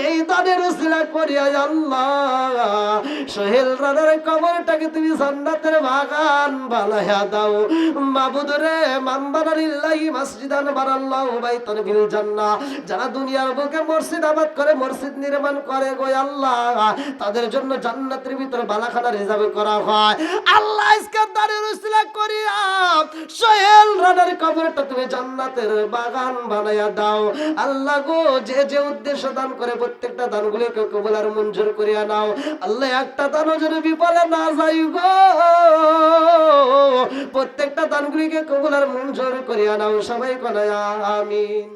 এই দানের উসিলা করিয়া আল্লাহ সোহেল রানার কবরটাকে তুমি জান্নাতের বাগান বানায়া দাও মাবুদুর রে মানবানা লিল্লাহি মসজিদান বারাল্লাহু বাইতান ফিল জান্নাহ যারা দুনিয়ার বুকে মসজিদ আবাদ করে মসজিদ নির্মাণ করে গো আল্লাহ তাদের জন্য জান্নাতের ভিতরে বালাখানা রিজার্ভ করা হয় আল্লাহ আজকের দানের উসিলা করিয়া সোহেল রানার কবরটা তুমি জান্নাতের বাগান বানায়া দাও আল্লাহ গো যে যে উদ্দেশ্য দান করে প্রত্যেকটা দানগুলোকে কবুল আর মঞ্জুর করিয়া নাও আল্লাহ একটা দানও যেন বিফলে না যাই গো প্রত্যেকটা দানগুলিকে কবুল আর মঞ্জুর করিয়া নাও সবাই বলে আমিন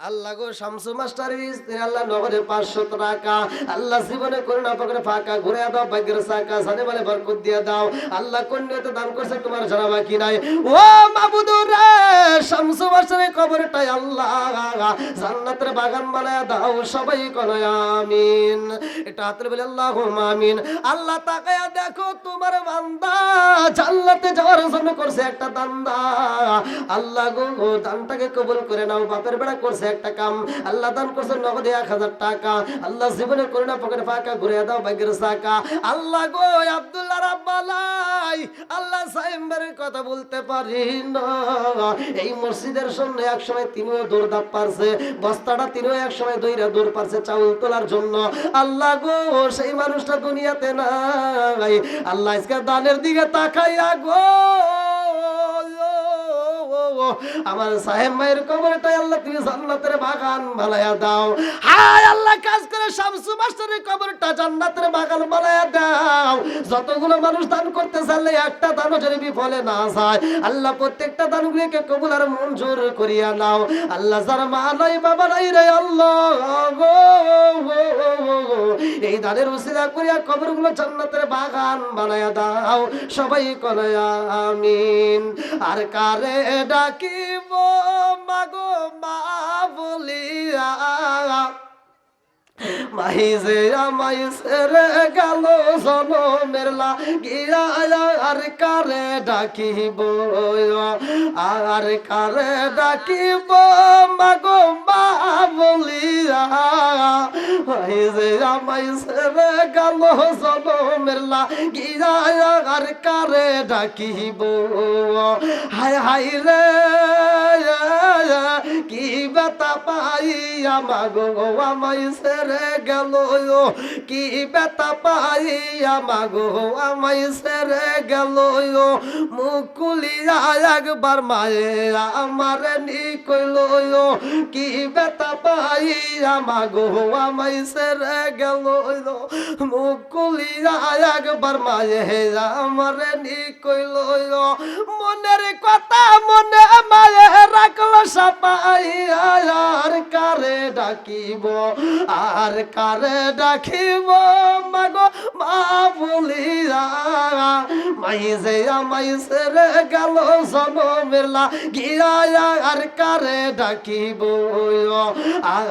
আল্লাহ গো শামসু মাস্টার স্ত্রী আল্লাহ নগদে 500 টাকা আল্লাহ জীবনে করে না পকেটে ফাঁকা ঘুরে দাও ভাগ্যের সাকা সানে বলে বরকত দিয়ে দাও আল্লাহ কোন নিয়তে দান করছে তোমার জানা বাকি নাই ও মাবুদুর রে শামসু মাস্টারের কবরটাই আল্লাহ জান্নাতের বাগান বানায়া দাও সবাই বলে আমিন এটা হাতে বলে আল্লাহুম্মা আমিন আল্লাহ তাকায়া দেখো তোমার বান্দা জান্নাতে যাওয়ার জন্য করছে একটা দান্দা আল্লাহ গো দানটাকে কবুল করে নাও বাপের বেড়া করছে একটা কাম আল্লাহ দান করছে নগদে 1000 টাকা আল্লাহ জীবনে করে না পকেটে ফাঁকা ঘুরে দাও ভাগ্যের সাকা আল্লাহ গো আব্দুল্লাহ রাব্বালাই আল্লাহ সাইম্বারের কথা বলতে পারি না এই মসজিদের সামনে এক সময় তিনিও দৌড় পারছে বস্তাটা তিনিও এক সময় দইরা দৌড় পারছে চাউল তোলার জন্য আল্লাহ গো সেই মানুষটা দুনিয়াতে নাই আল্লাহ আজকে দানের দিকে তাকাইয়া গো আমার সাহেব মায়ের কবরটাই আল্লাহ তুমি জান্নাতের বাগান বানায়া দাও হায় আল্লাহ কাজ করে শামসু মাস্টারের কবরটা জান্নাতের বাগান বানায়া দাও যতগুলো মানুষ দান করতে চাইলে একটা দানও যদি বিফলে না যায় আল্লাহ প্রত্যেকটা দানগুলোকে কবুল আর মঞ্জুর করিয়া নাও আল্লাহ যার মা নাই বাবা নাই রে আল্লাহ গো এই দানের উসিলা করিয়া কবরগুলো জান্নাতের বাগান বানায়া দাও সবাই বলে আমিন আর কারে ডাকিব মাগো মা বলিয়া মাহিজে আমায় সেরে গেল জনমের লাগিয়া আর কারে ডাকিব আর কারে ডাকিব মাগো মা বলিয়া মাহিজে আমায় সেরে গেল জনমের লাগিয়া আর কারে ডাকিব হায় হায় রে কি ব্যথা পাইয়া মাগো আমায় সেরে গেল কি ব্যথা পাইয়া মাগো আমায় সেরে গেল মুকুলিয়া একবার মায়ে আমার নিকইল কি ব্যথা পাইয়া মাগো আমায় সেরে গেল মুকুলিয়া একবার মায়ে আমার নিকইল মনের কথা মনে মায়ে রাখলো সাপাইয়া আর কারে ডাকিব আর কারে ডাকিব মাগো মা বলিয়া মাইজে আমাইছে রে গেল জনমের লাগিয়া আর কারে ডাকিব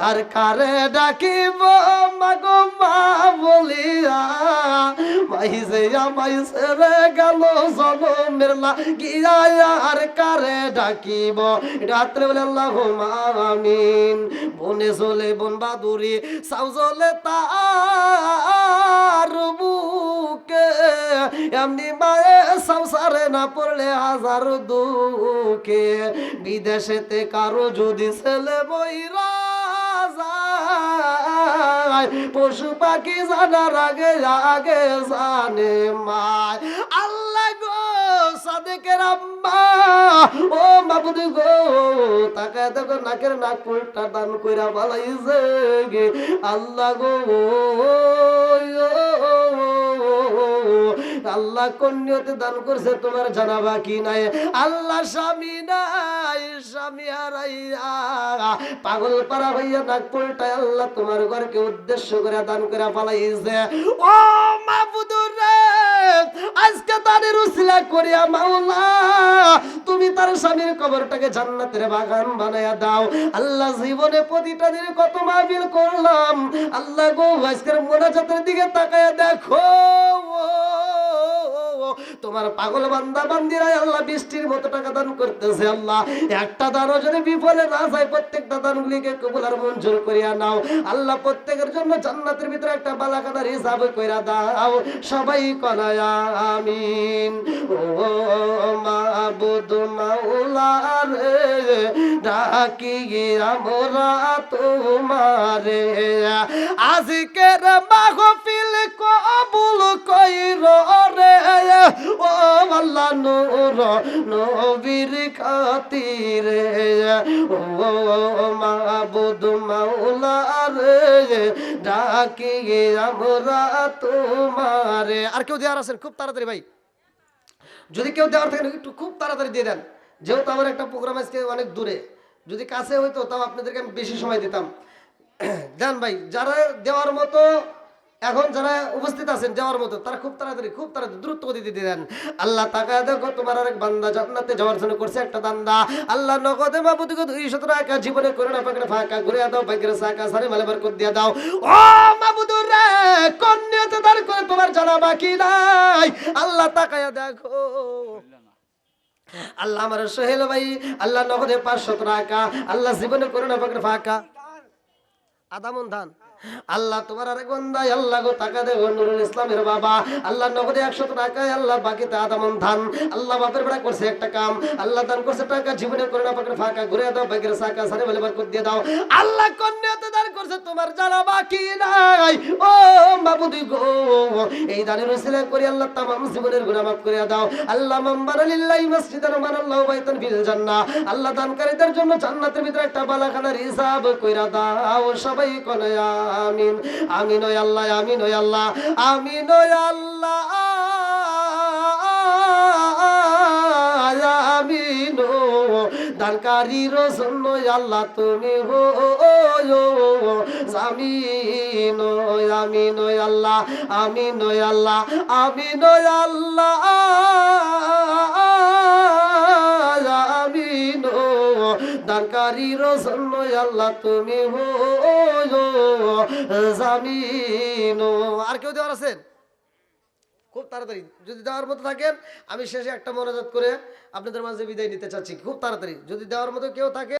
আর কারে ডাকিব মাগো মা বলিয়া মাইজে আমাইছে রে গেল জনমের লাগিয়া আর কারে ডাকিব রাত্রে বলে আল্লাহুম্মা আমিন বনে চলে বন বাদুরি সাউ চলে তার বুকে এমনি মায়ে সংসারে না পড়লে হাজার দুঃখে বিদেশেতে কারো যদি ছেলে বইরা যায় পশু পাখি জানার আগে আগে জানে মায় আল্লাহ গো সাদেকের আম্মা ও মাবুদ গো তাকায় দেখো নাকের নাক উল্টা দান কইরা বালাইছে গে আল্লাহ গো আল্লাহ কন্যতে দান করছে তোমার জানা বাকি নাই আল্লাহ স্বামী নাই স্বামী হারাইয়া পাগল পারা হইয়া নাক উল্টায় আল্লাহ তোমার ঘরকে উদ্দেশ্য করে দান করে পালাইছে ও মাবুদ রে আজকে তাদের উসিলা করিয়া মাওলা তুমি তার স্বামীর কবরটাকে জান্নাতের বাগান বানায়া দাও আল্লাহ জীবনে প্রতিটা দিনে কত মাহফিল করলাম আল্লাহ গো আজকের মোনাজাতের দিকে তাকায় দেখো তোমার পাগল বান্দা বান্দিরা আল্লাহ বৃষ্টির মতো টাকা দান করতেছে আল্লাহ একটা দানও যদি বিফলে না যায় প্রত্যেকটা দানগুলিকে কবুল আর মঞ্জুর করিয়া নাও আল্লাহ প্রত্যেকের জন্য জান্নাতের ভিতরে একটা বালাখানার হিসাব কইরা দাও সবাই কনায়া আমিন ও মাবুদ মাওলা রে ডাকি আমরা তোমারে আজকের মাহফিল কবুল কইরো রে ও আল্লাহ নূর নবীর খাতিরে ও মাবুদ মাওলা রে ডাকি আমরা তোমারে আর কেউ দেওয়ার আছেন খুব তাড়াতাড়ি ভাই যদি কেউ দেওয়ার থাকেন একটু খুব তাড়াতাড়ি দিয়ে দেন যেহেতু আমার একটা প্রোগ্রাম আজকে অনেক দূরে যদি কাছে হইতো তাও আপনাদেরকে আমি বেশি সময় দিতাম দেন ভাই যারা দেওয়ার মতো এখন যারা উপস্থিত আছেন যাওয়ার মতো তারা খুব তাড়াতাড়ি দ্রুত গতিতে দিয়ে দেন আল্লাহ তাকায় দেখো তোমার আরেক বান্দা জান্নাতে যাওয়ার জন্য করছে একটা দান্দা আল্লাহ নগদে মাবুদিকে 200 টাকা জীবনে করে না পাকড়ে ফাঁকা ঘুরে দাও ভাগ্যের সাকা সারে মালে বরকত দিয়ে দাও ও মাবুদুর রে কন্যাতে দান করে তোমার জানা বাকি নাই আল্লাহ তাকায় দেখো আল্লাহ আমার সোহেল ভাই আল্লাহ নগদে 500 টাকা আল্লাহ জীবনে করে না পাকড়ে ফাঁকা আদামন ধান আল্লাহ তোমার আরেক বান্দা আল্লাহ গো টাকা দেব নুরুল ইসলামের বাবা আল্লাহ নগদে 100 টাকায় আল্লাহ বাকিতে আদামন ধান আল্লাহ বাপের বেড়া করছে একটা কাম আল্লাহ দান করছে টাকা জীবনে করে না পাকড়ে ফাঁকা ঘুরে দাও ভাগ্যের সাকা সারে বলে বরকত দিয়ে দাও আল্লাহ কন্যাতে দান করছে তোমার জানা বাকি নাই ও মাবুদি গো এই দানের উসিলা করে আল্লাহ তামাম জীবনের গুনাহ মাফ করে দাও আল্লাহ মাম্বারা লিল্লাহি মসজিদান মানাল্লাহু বাইতান ফিল জান্নাহ আল্লাহ দানকারীদের জন্য জান্নাতের ভিতরে একটা বালাখানার হিসাব কইরা দাও সবাই কোনে আমিন আমিন ও আল্লাহ আমিন ও আল্লাহ আমিন ও আল্লাহ আমিন দানকারীর জন্য আল্লাহ তুমি হো আমিন আমিন ও আল্লাহ আমিন ও আল্লাহ আমিন ও আল্লাহ আমিন দানকারীর জন্য আল্লাহ তুমি হো জামিন আর কেউ দেওয়ার আছেন খুব তাড়াতাড়ি যদি দেওয়ার মতো থাকেন আমি শেষে একটা মোনাজাত করে আপনাদের মাঝে বিদায় নিতে চাচ্ছি খুব তাড়াতাড়ি যদি দেওয়ার মতো কেউ থাকে